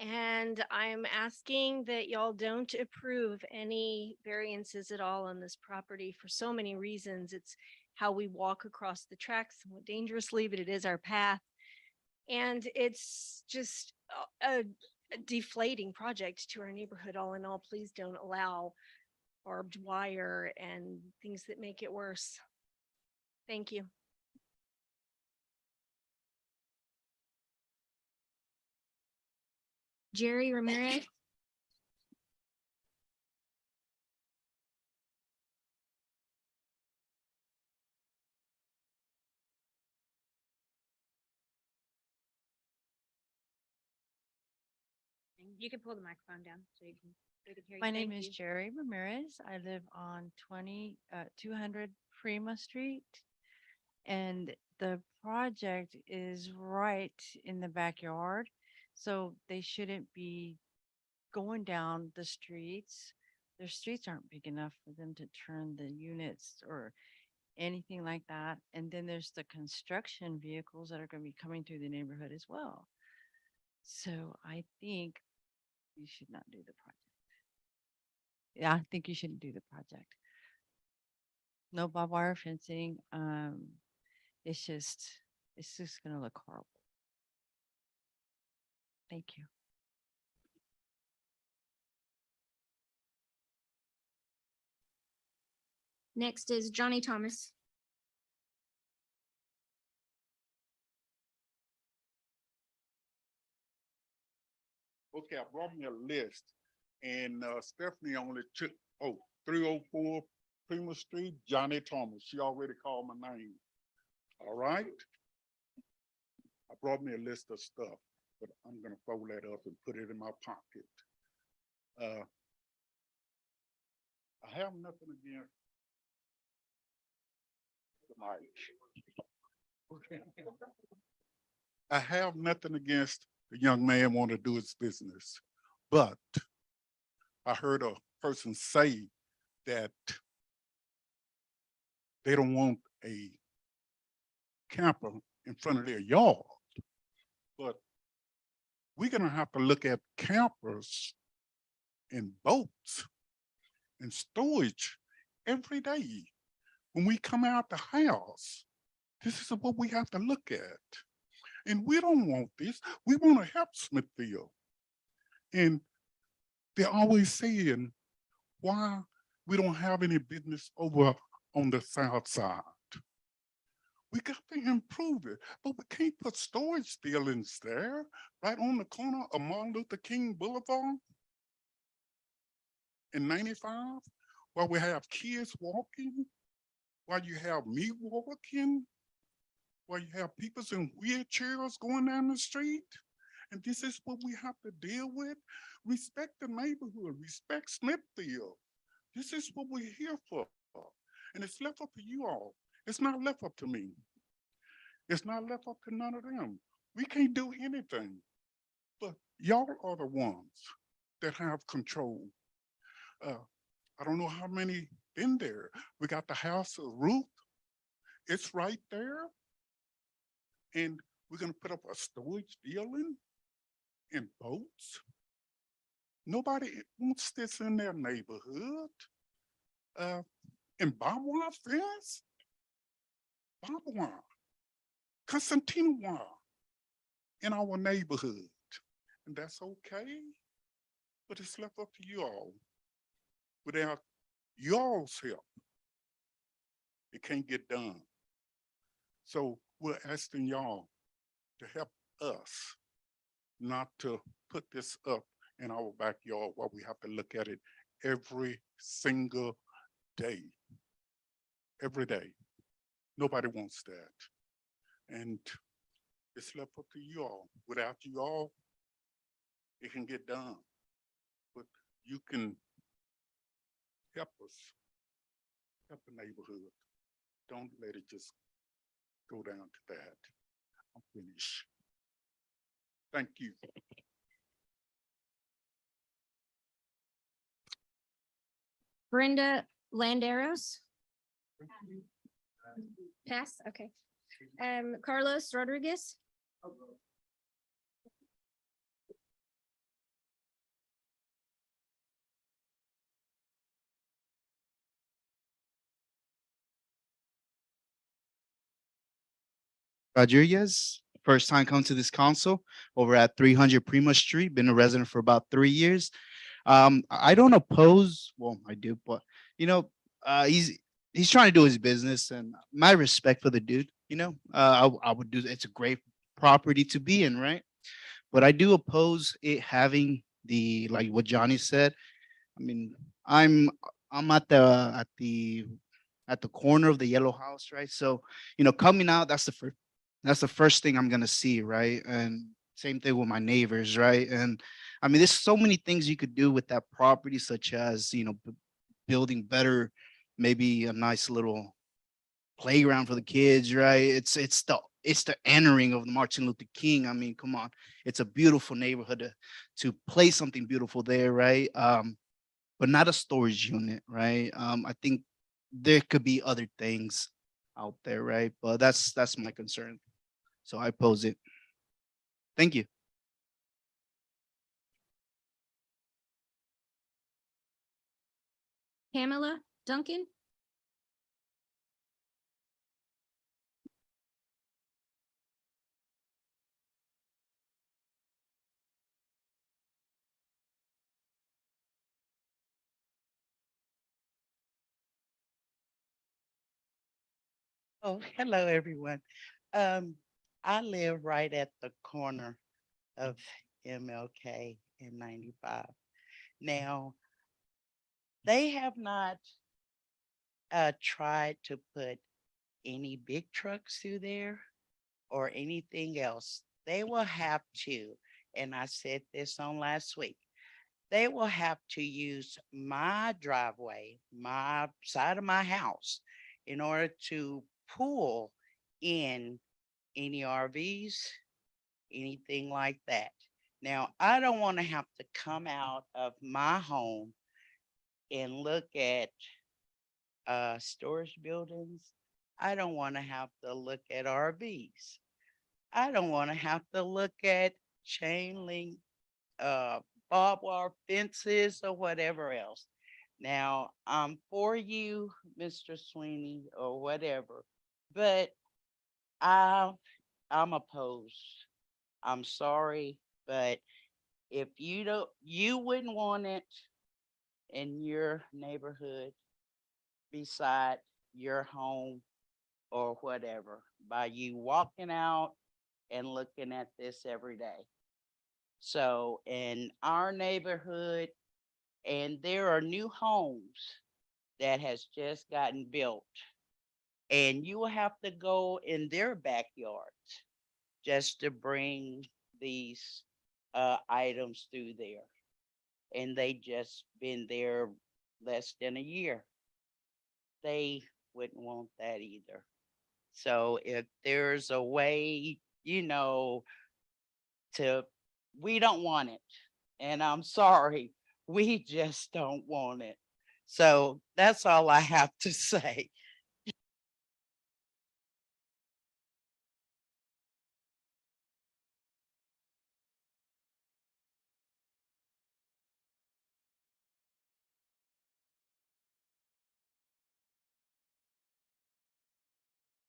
And I'm asking that y'all don't approve any variances at all on this property for so many reasons. It's how we walk across the tracks somewhat dangerously, but it is our path. And it's just a deflating project to our neighborhood. All in all, please don't allow barbed wire and things that make it worse. Thank you. Jerry Ramirez. You can pull the microphone down so you can, they can hear you. My name Thank is you. Jerry Ramirez. I live on 200 Prima Street. And the project is right in the backyard. So they shouldn't be going down the streets. Their streets aren't big enough for them to turn the units or anything like that. And then there's the construction vehicles that are going to be coming through the neighborhood as well. So I think you should not do the project. Yeah, I think you shouldn't do the project. No barbed wire fencing. It's just gonna look horrible. Thank you. Next is Johnny Thomas. Okay, I brought me a list and Stephanie only took, 304 Prima Street, Johnny Thomas. She already called my name. All right. I brought me a list of stuff, but I'm gonna fold that up and put it in my pocket. I have nothing against the mic. I have nothing against the young man want to do his business, but I heard a person say that they don't want a camper in front of their yard. But we're gonna have to look at campers and boats and storage every day. When we come out the house, this is what we have to look at. And we don't want this. We want to help Smithfield. And they're always saying why we don't have any business over on the south side. We got to improve it, but we can't put storage buildings there, right on the corner of Martin Luther King Boulevard in 95, while we have kids walking, while you have me walking, while you have people in wheelchairs going down the street. And this is what we have to deal with. Respect the neighborhood, respect Smithfield. This is what we're here for. And it's left up to you all. It's not left up to me. It's not left up to none of them. We can't do anything. But y'all are the ones that have control. Uh, I don't know how many been there. We got the house of Ruth. It's right there. And we're gonna put up a storage building and boats. Nobody wants this in their neighborhood. And barbed wire fence, barbed wire, concertina wire in our neighborhood. And that's okay, but it's left up to you all. Without y'all's help, it can't get done. So we're asking y'all to help us not to put this up in our backyard while we have to look at it every single day. Every day. Nobody wants that. And it's left up to you all. Without you all, it can get done. But you can help us, help the neighborhood. Don't let it just go down to that. I'm finished. Thank you. Brenda Landeros. Pass, okay. Carlos Rodriguez. Rodriguez, first time come to this council over at 300 Prima Street, been a resident for about 3 years. I don't oppose, well, I do, but you know, he's trying to do his business and my respect for the dude, I would do, it's a great property to be in, right? But I do oppose it having the, like what Johnny said. I mean, I'm I'm at the corner of the yellow house, right? So, coming out, that's the first thing I'm gonna see, right? And same thing with my neighbors, right? And I mean, there's so many things you could do with that property, such as, building better, maybe a nice little playground for the kids, right? It's the entering of the Martin Luther King. I mean, come on, it's a beautiful neighborhood to play something beautiful there, right? But not a storage unit, right? I think there could be other things out there, right? But that's my concern. So I oppose it. Thank you. Pamela Duncan. Oh, hello, everyone. Um, I live right at the corner of MLK and 95. Now, they have not tried to put any big trucks through there or anything else. They will have to, and I said this on last week, they will have to use my driveway, my side of my house, in order to pull in any RVs, anything like that. Now, I don't want to have to come out of my home and look at storage buildings. I don't want to have to look at RVs. I don't want to have to look at chain link, uh, barbed wire fences or whatever else. Now, I'm for you, Mr. Sweeney, or whatever, but I, I'm opposed. I'm sorry, but if you wouldn't want it in your neighborhood beside your home or whatever, by you walking out and looking at this every day. So in our neighborhood, and there are new homes that has just gotten built, and you will have to go in their backyards just to bring these items through there. And they just been there less than a year. They wouldn't want that either. So if there's a way, we don't want it. And I'm sorry, we just don't want it. So that's all I have to say.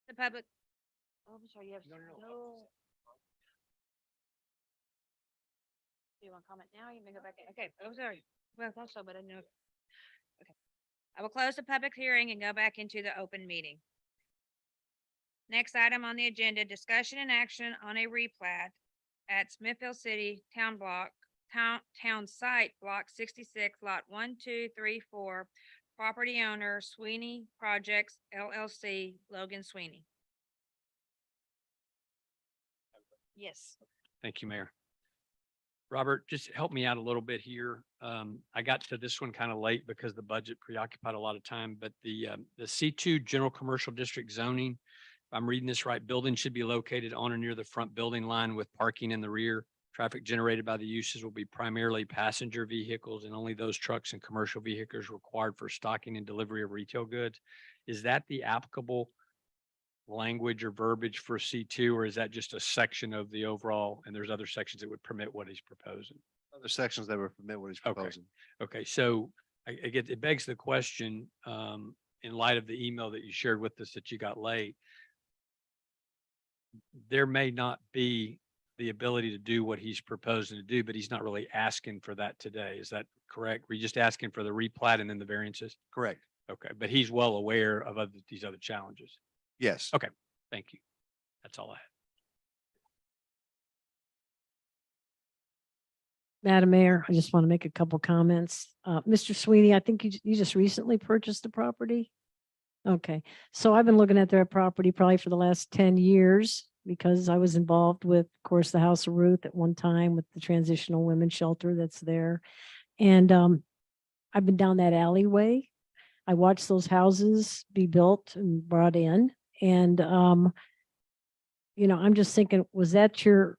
The public. Oh, I'm sorry, you have. No. Do you want to comment now? You may go back in. Okay, oh, sorry. Well, I thought so, but I know. Okay. I will close the public hearing and go back into the open meeting. Next item on the agenda, discussion and action on a replat at Smithfield City Town Site Block 66, Lot 1, 2, 3, 4. Property owner Sweeney Projects LLC, Logan Sweeney. Yes. Thank you, Mayor. Robert, just help me out a little bit here. I got to this one kind of late because the budget preoccupied a lot of time, but the C2 General Commercial District zoning, if I'm reading this right, building should be located on or near the front building line with parking in the rear. Traffic generated by the uses will be primarily passenger vehicles and only those trucks and commercial vehicles required for stocking and delivery of retail goods. Is that the applicable language or verbiage for C2, or is that just a section of the overall, and there's other sections that would permit what he's proposing? Other sections that would permit what he's Okay. proposing. Okay, so I get, it begs the question, in light of the email that you shared with us that you got late, there may not be the ability to do what he's proposing to do, but he's not really asking for that today. Is that correct? We're just asking for the replat and then the variances? Correct. Okay, but he's well aware of these other challenges. Yes. Okay, thank you. That's all I have. Madam Mayor, I just want to make a couple comments. Mr. Sweeney, I think you just recently purchased the property? Okay, so I've been looking at their property probably for the last 10 years because I was involved with, of course, the House of Ruth at one time with the transitional women's shelter that's there. And I've been down that alleyway. I watched those houses be built and brought in. And, I'm just thinking, was that your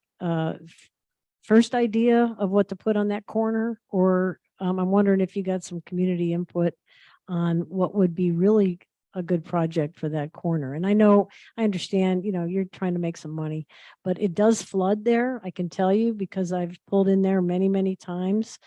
first idea of what to put on that corner? Or I'm wondering if you got some community input on what would be really a good project for that corner. And I understand, you're trying to make some money, but it does flood there. I can tell you because I've pulled in there many, many times.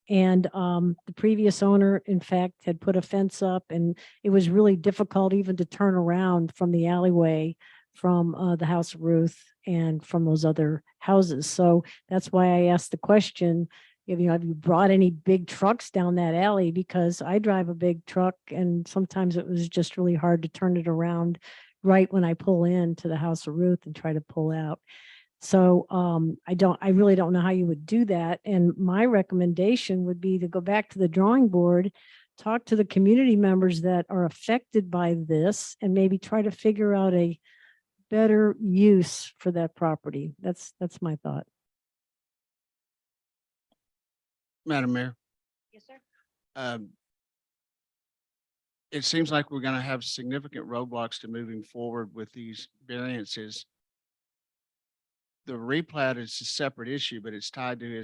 And the previous owner, in fact, had put a fence up and it was really difficult even to turn around from the alleyway from the House of Ruth and from those other houses. So that's why I asked the question, have you brought any big trucks down that alley? Because I drive a big truck and sometimes it was just really hard to turn it around right when I pull in to the House of Ruth and try to pull out. So I really don't know how you would do that. And my recommendation would be to go back to the drawing board, talk to the community members that are affected by this and maybe try to figure out a better use for that property. That's my thought. Madam Mayor, Yes, sir. it seems like we're going to have significant roadblocks to moving forward with these variances. The replat is a separate issue, but it's tied to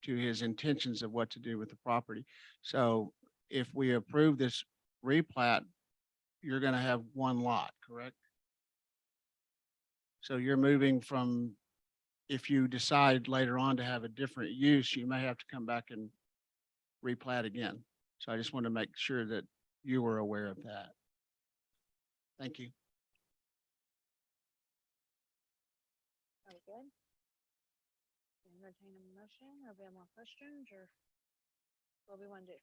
his intentions of what to do with the property. So if we approve this replat, you're going to have one lot, correct? So you're moving from, if you decide later on to have a different use, you may have to come back and replat again. So I just want to make sure that you were aware of that. Thank you. Very good. Entertain a motion, or we have more questions, or what we want to do?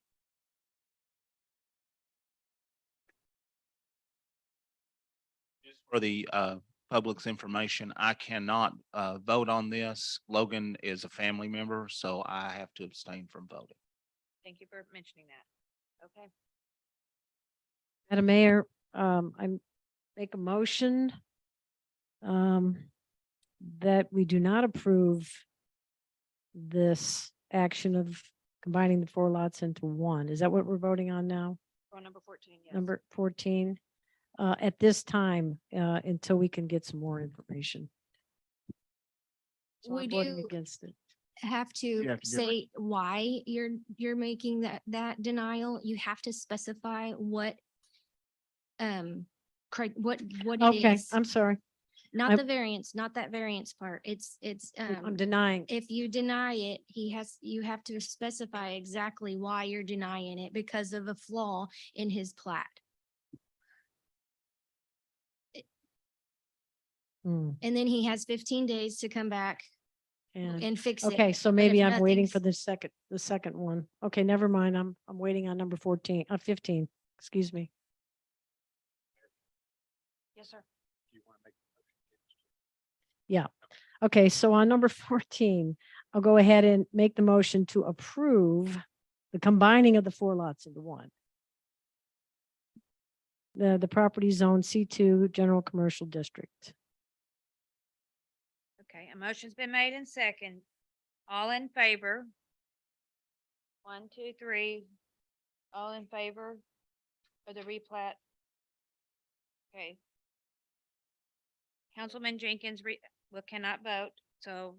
For the public's information, I cannot vote on this. Logan is a family member, so I have to abstain from voting. Thank you for mentioning that. Okay. Madam Mayor, I make a motion that we do not approve this action of combining the 4 lots into one. Is that what we're voting on now? On number 14, yes. Number 14, at this time, until we can get some more information. So I'm Would voting you against it. have to have to give- say why you're making that denial? You have to specify what what it Okay, is. I'm sorry. Not I'm- the variance, not that variance part. It's I'm denying. if you deny it, you have to specify exactly why you're denying it because of a flaw in his plat. Hmm, And then he has 15 days to come back and, and fix it. okay, so But maybe if I'm waiting for nothing's- the second one. Okay, never mind. I'm waiting on number 14, 15, excuse me. Yes, sir. Yeah. Okay, so on number 14, I'll go ahead and make the motion to approve the combining of the 4 lots into one. The property zone C2 General Commercial District. Okay, a motion's been made and second. All in favor? 1, 2, 3. All in favor of the replat? Okay. Councilman Jenkins cannot vote, so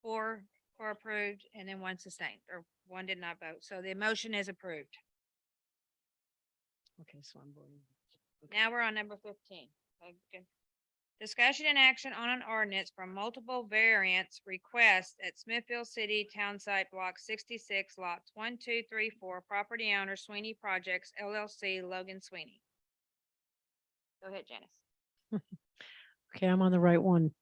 4 approved and then 1 sustained, or 1 did not vote. So the motion is approved. Okay, so I'm voting. Now we're on number 15. Okay. Discussion and action on an ordinance from multiple variance requests at Smithfield City Townsite Block 66 lots 1, 2, 3, 4, property owner Sweeney Projects LLC, Logan Sweeney. Go ahead, Janice. Okay, I'm on the right one.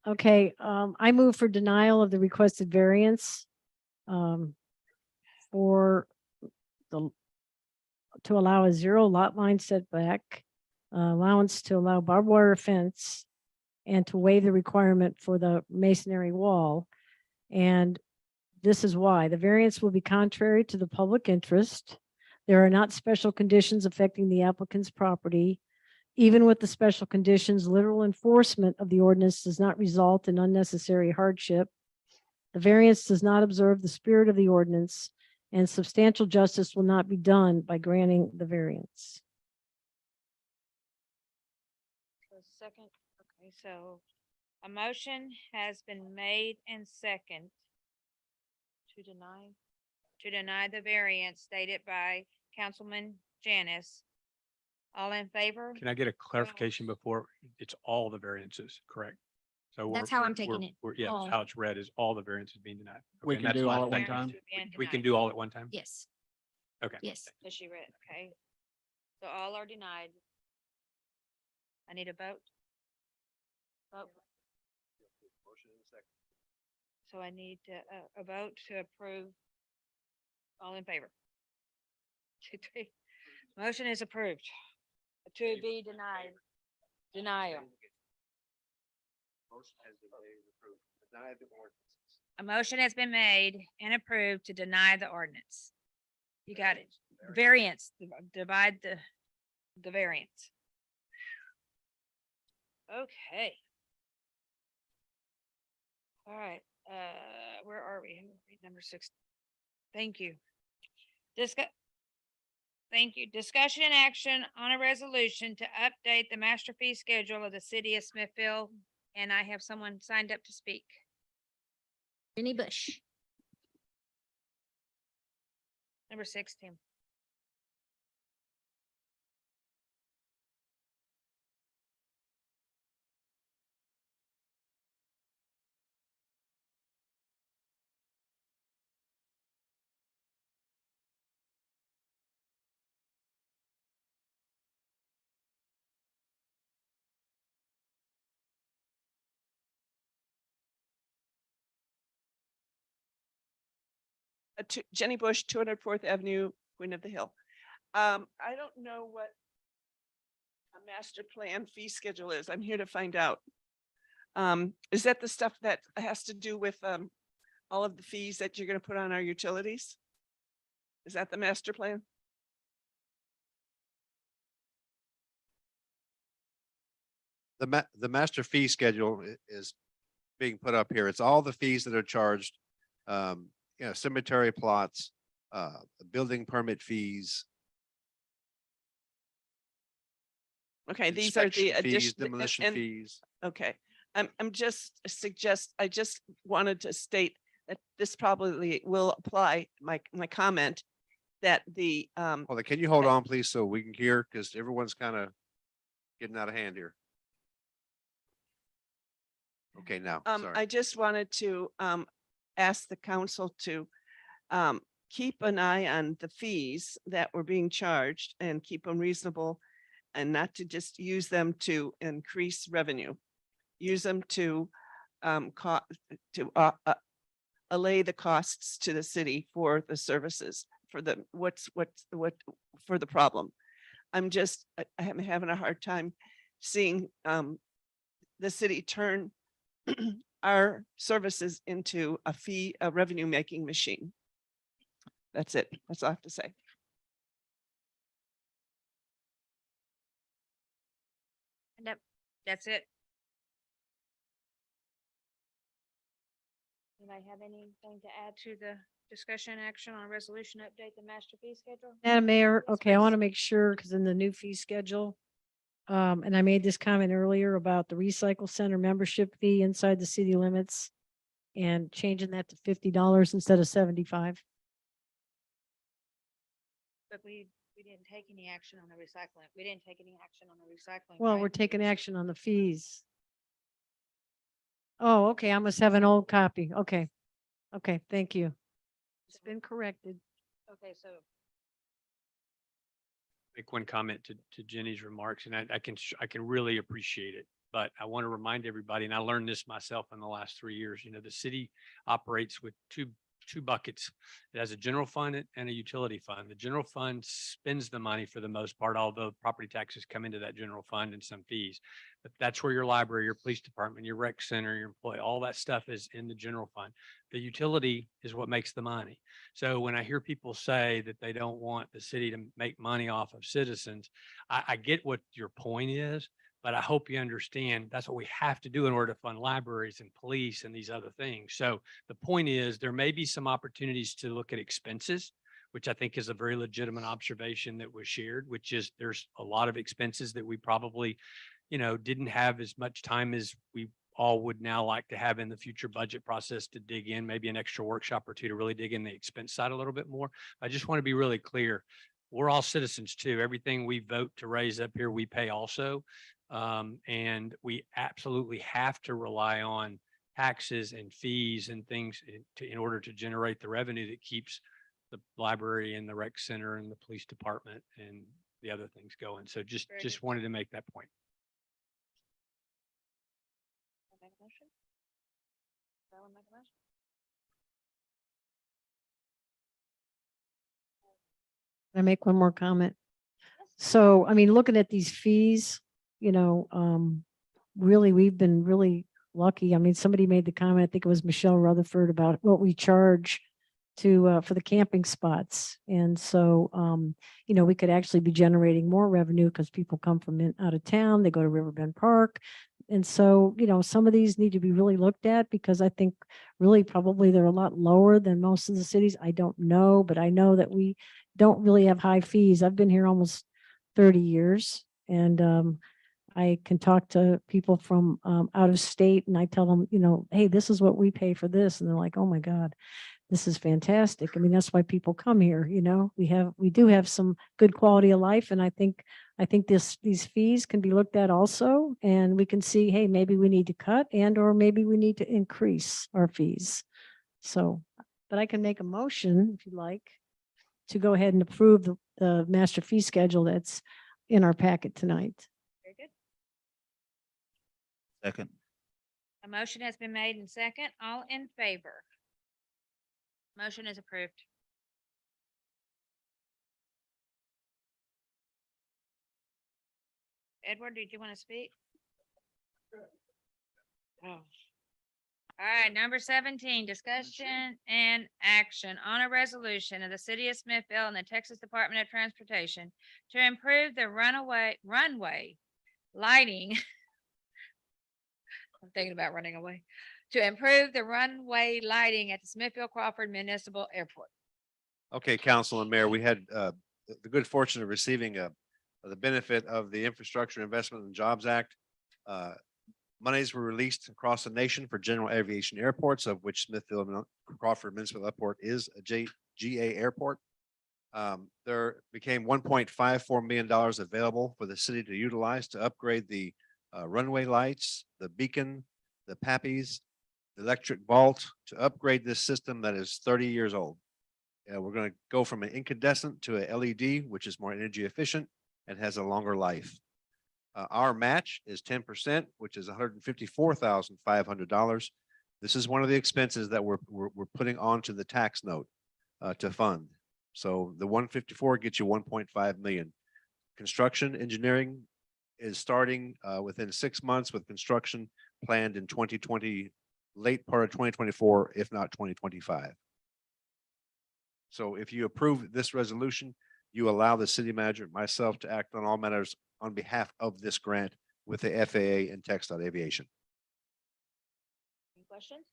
Okay, I move for denial of the requested variance for to allow a 0 lot line setback, allowance to allow barbed wire fence, and to waive the requirement for the masonry wall. And this is why. The variance will be contrary to the public interest. There are not special conditions affecting the applicant's property. Even with the special conditions, literal enforcement of the ordinance does not result in unnecessary hardship. The variance does not observe the spirit of the ordinance, and substantial justice will not be done by granting the variance. So second, okay, so a motion has been made and second to deny the variance stated by Councilman Janice. All in favor? Can I get a clarification before? It's all the variances, correct? So That's how I'm taking it, Yeah, all. how it's read is all the variances being denied. We Okay, can and that's do my all at one second. time? We can do all at one time? Yes, Okay. yes. So she read, okay. So all are denied. I need a vote. Vote. So I need a vote to approve. All in favor? 2, 3. Motion is approved. To be denied. Denial. A motion has been made and approved to deny the ordinance. You got it. Variance, divide the variance. Okay. All right, where are we? Number 6. Thank you. Thank you. Discussion and action on a resolution to update the master fee schedule of the city of Smithfield. And I have someone signed up to speak. Jenny Bush. Number 16. Jenny Bush, 204th Avenue, Queen of the Hill. I don't know what a master plan fee schedule is. I'm here to find out. Is that the stuff that has to do with all of the fees that you're going to put on our utilities? Is that the master plan? The master fee schedule is being put up here. It's all the fees that are charged cemetery plots, building permit fees, Okay, these are the inspection fees, addition. demolition fees. Okay, I just wanted to state that this probably will apply, my comment, that the, Hold on, can you hold on, please, so we can hear, because everyone's kind of getting out of hand here. Okay, now, sorry. I just wanted to, ask the council to, keep an eye on the fees that were being charged and keep them reasonable and not to just use them to increase revenue. Use them to, allay the costs to the city for the services, for the, what, for the problem. I'm just, I'm having a hard time seeing, the city turn our services into a revenue making machine. That's it. That's all I have to say. That's it. Anybody have anything to add to the discussion action on resolution update the master fee schedule? Madam Mayor, Yes, okay, I want to please. make sure, because in the new fee schedule, and I made this comment earlier about the recycle center membership fee inside the city limits and changing that to $50 instead of 75. But we didn't take any action on the recycling. We didn't take any action on the recycling. Well, right? we're taking action on the fees. Oh, okay, I must have an old copy. Okay. Okay, thank you. It's been corrected. Okay, so Make one comment to Jenny's remarks, and I can really appreciate it. But I want to remind everybody, and I learned this myself in the last 3 years, the city operates with two buckets. It has a general fund and a utility fund. The general fund spends the money for the most part, although property taxes come into that general fund and some fees. But that's where your library, your police department, your rec center, your employee, all that stuff is in the general fund. The utility is what makes the money. So when I hear people say that they don't want the city to make money off of citizens, I get what your point is, but I hope you understand that's what we have to do in order to fund libraries and police and these other things. So the point is there may be some opportunities to look at expenses, which I think is a very legitimate observation that was shared, which is there's a lot of expenses that we probably, didn't have as much time as we all would now like to have in the future budget process to dig in, maybe an extra workshop or two to really dig in the expense side a little bit more. I just want to be really clear. We're all citizens too. Everything we vote to raise up here, we pay also. And we absolutely have to rely on taxes and fees and things in order to generate the revenue that keeps the library and the rec center and the police department and the other things going. So just wanted to make that point. make a motion? Someone make a motion? Can I make one more comment? So, I mean, looking at these fees, really, we've been really lucky. I mean, somebody made the comment, I think it was Michelle Rutherford, about what we charge to, for the camping spots. And so, we could actually be generating more revenue because people come from out of town, they go to Riverbend Park. And so, some of these need to be really looked at because I think really probably they're a lot lower than most of the cities. I don't know, but I know that we don't really have high fees. I've been here almost 30 years and I can talk to people from out of state and I tell them, hey, this is what we pay for this. And they're like, oh my God, this is fantastic. I mean, that's why people come here, we do have some good quality of life. And I think these fees can be looked at also, and we can see, hey, maybe we need to cut or maybe we need to increase our fees. So, but I can make a motion if you like to go ahead and approve the master fee schedule that's in our packet tonight. Very good. Second. A motion has been made and second. All in favor? Motion is approved. Edward, did you want to speak? Oh. All right, number 17, discussion and action on a resolution of the city of Smithville and the Texas Department of Transportation to improve the runway lighting. I'm thinking about running away. to improve the runway lighting at the Smithfield Crawford Municipal Airport. Okay, Council and Mayor, we had the good fortune of receiving the benefit of the Infrastructure Investment and Jobs Act. Monies were released across the nation for general aviation airports, of which Smithfield Crawford Municipal Airport is a GA airport. There became $1.54 million available for the city to utilize to upgrade the runway lights, the beacon, the PAPIs, the electric vault, to upgrade this system that is 30 years old. We're going to go from an incandescent to a LED, which is more energy efficient and has a longer life. Our match is 10%, which is $154,500. This is one of the expenses that we're putting onto the tax note to fund. So the 154 gets you 1.5 million. Construction engineering is starting within 6 months, with construction planned in 2020, late part of 2024, if not 2025. So if you approve this resolution, you allow the city manager, myself, to act on all matters on behalf of this grant with the FAA and TxDOT Aviation. Any questions?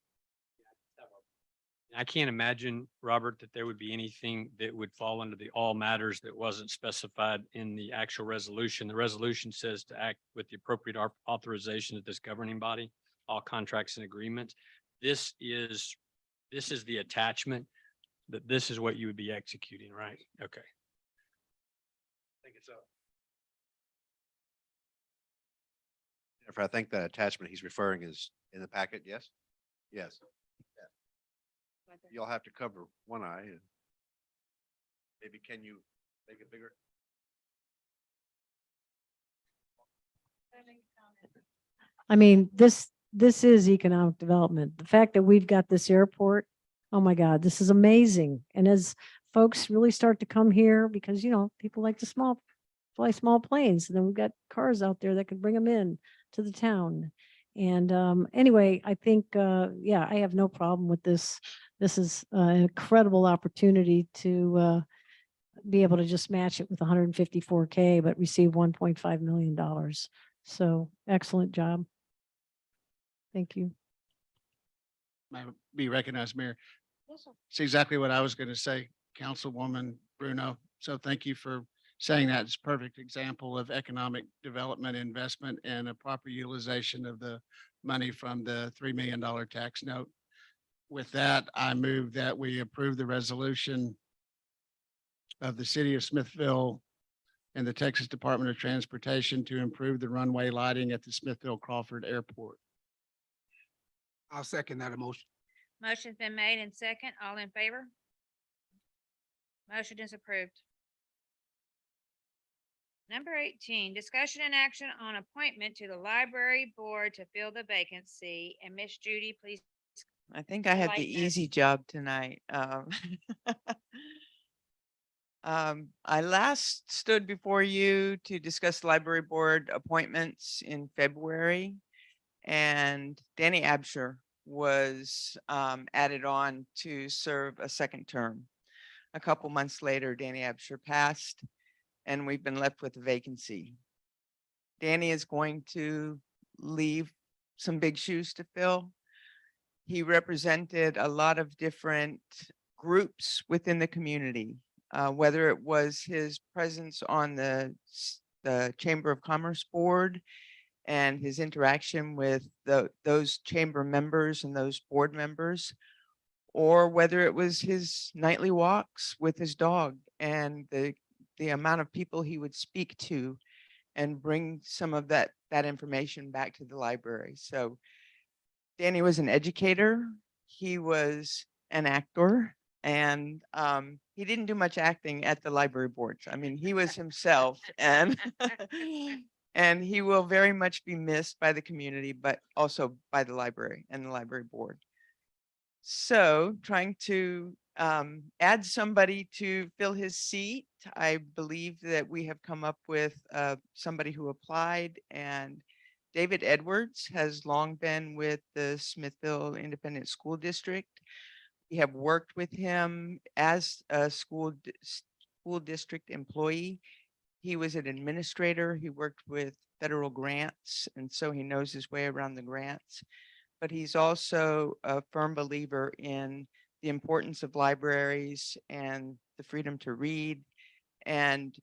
I can't imagine, Robert, that there would be anything that would fall under the all matters that wasn't specified in the actual resolution. The resolution says to act with the appropriate authorization of this governing body, all contracts and agreements. This is the attachment, that this is what you would be executing, right? Okay. I think it's up. If I think that attachment he's referring is in the packet, yes? Yes. You'll have to cover one eye. And maybe can you make it bigger? I mean, this is economic development. The fact that we've got this airport, oh my God, this is amazing. And as folks really start to come here, because, you know, people like to fly small planes, and then we've got cars out there that can bring them in to the town. And anyway, I think, yeah, I have no problem with this. This is an incredible opportunity to be able to just match it with 154K, but receive $1.5 million. So excellent job. Thank you. May I be recognized, Mayor? Yes, sir. It's exactly what I was going to say, Councilwoman Bruno. So thank you for saying that. It's a perfect example of economic development, investment, and a proper utilization of the money from the $3 million tax note. With that, I move that we approve the resolution of the city of Smithville and the Texas Department of Transportation to improve the runway lighting at the Smithville Crawford Airport. I'll second that emotion. Motion's been made and second. All in favor? Motion is approved. Number 18, discussion and action on appointment to the library board to fill the vacancy. And Miss Judy, please. I think I had the Enlighten us. easy job tonight. I last stood before you to discuss library board appointments in February, and Danny Absher was added on to serve a second term. A couple months later, Danny Absher passed, and we've been left with a vacancy. Danny is going to leave some big shoes to fill. He represented a lot of different groups within the community, whether it was his presence on the Chamber of Commerce Board and his interaction with those chamber members and those board members, or whether it was his nightly walks with his dog and the amount of people he would speak to and bring some of that information back to the library. So Danny was an educator, he was an actor, and he didn't do much acting at the library boards. I mean, he was himself, and and he will very much be missed by the community, but also by the library and the library board. So trying to add somebody to fill his seat, I believe that we have come up with somebody who applied, and David Edwards has long been with the Smithville Independent School District. We have worked with him as a school district employee. He was an administrator. He worked with federal grants, and so he knows his way around the grants. but he's also a firm believer in the importance of libraries and the freedom to read and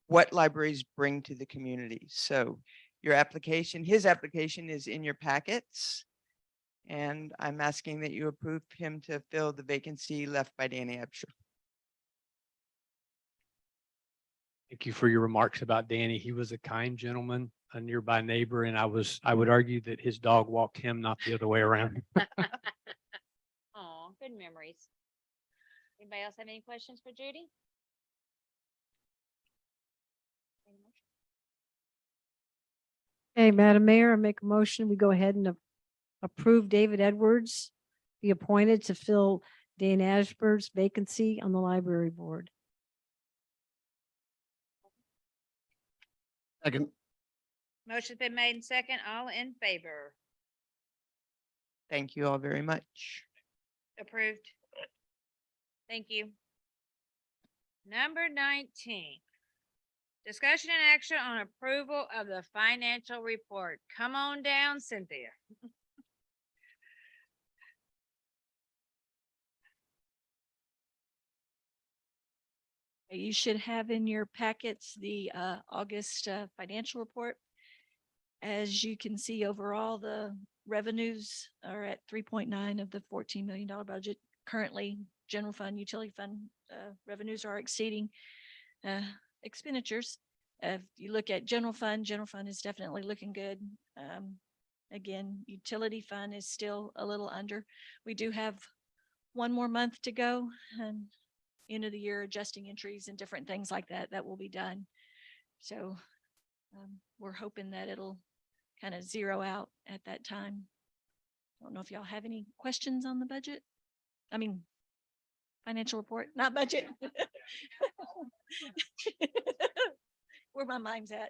what libraries bring to the community. So your application, his application is in your packets. And I'm asking that you approve him to fill the vacancy left by Danny Absher. Thank you for your remarks about Danny. He was a kind gentleman, a nearby neighbor, and I would argue that his dog walked him, not the other way around. Oh, good memories. Anybody else have any questions for Judy? Hey, Madam Mayor, I make a motion, we go ahead and approve David Edwards be appointed to fill Dane Ashford's vacancy on the library board. Second. Motion's been made and second. All in favor? Thank you all very much. Approved. Thank you. Number 19. Discussion and action on approval of the financial report. Come on down, Cynthia. You should have in your packets the August financial report. As you can see, overall, the revenues are at 3.9 of the $14 million budget. Currently, general fund, utility fund revenues are exceeding expenditures. If you look at general fund is definitely looking good. Again, utility fund is still a little under. We do have one more month to go, and end of the year adjusting entries and different things like that will be done. So we're hoping that it'll kind of zero out at that time. I don't know if y'all have any questions on the budget. I mean, financial report, not budget. Where my mind's at.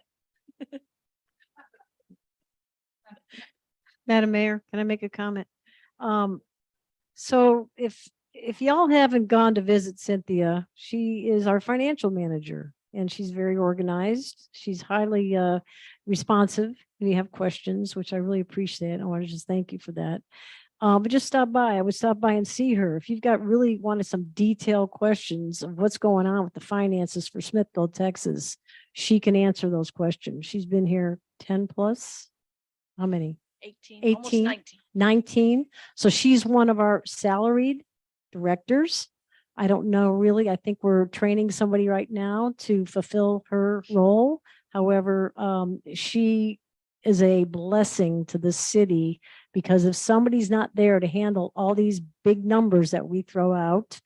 Madam Mayor, can I make a comment? So if y'all haven't gone to visit Cynthia, she is our financial manager and she's very organized. She's highly responsive when you have questions, which I really appreciate. I want to just thank you for that. But just stop by. I would stop by and see her. If you've got really wanted some detailed questions of what's going on with the finances for Smithville, Texas, she can answer those questions. She's been here 10 plus. How many? 18, almost 19. 19. So she's one of our salaried directors. I don't know really. I think we're training somebody right now to fulfill her role. However, she is a blessing to the city because if somebody's not there to handle all these big numbers that we throw out,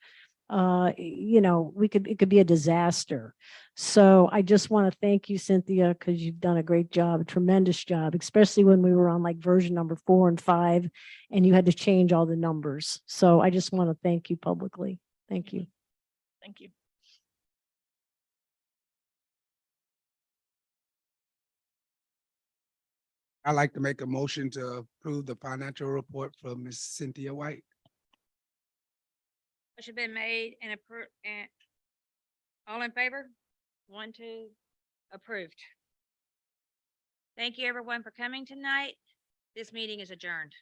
you know, it could be a disaster. So I just want to thank you, Cynthia, because you've done a great job, a tremendous job, especially when we were on like version number 4 and 5, and you had to change all the numbers. So I just want to thank you publicly. Thank you. Thank you. I'd like to make a motion to approve the financial report for Ms. Cynthia White. Motion been made and approved. And all in favor? 1, 2, approved. Thank you everyone for coming tonight. This meeting is adjourned.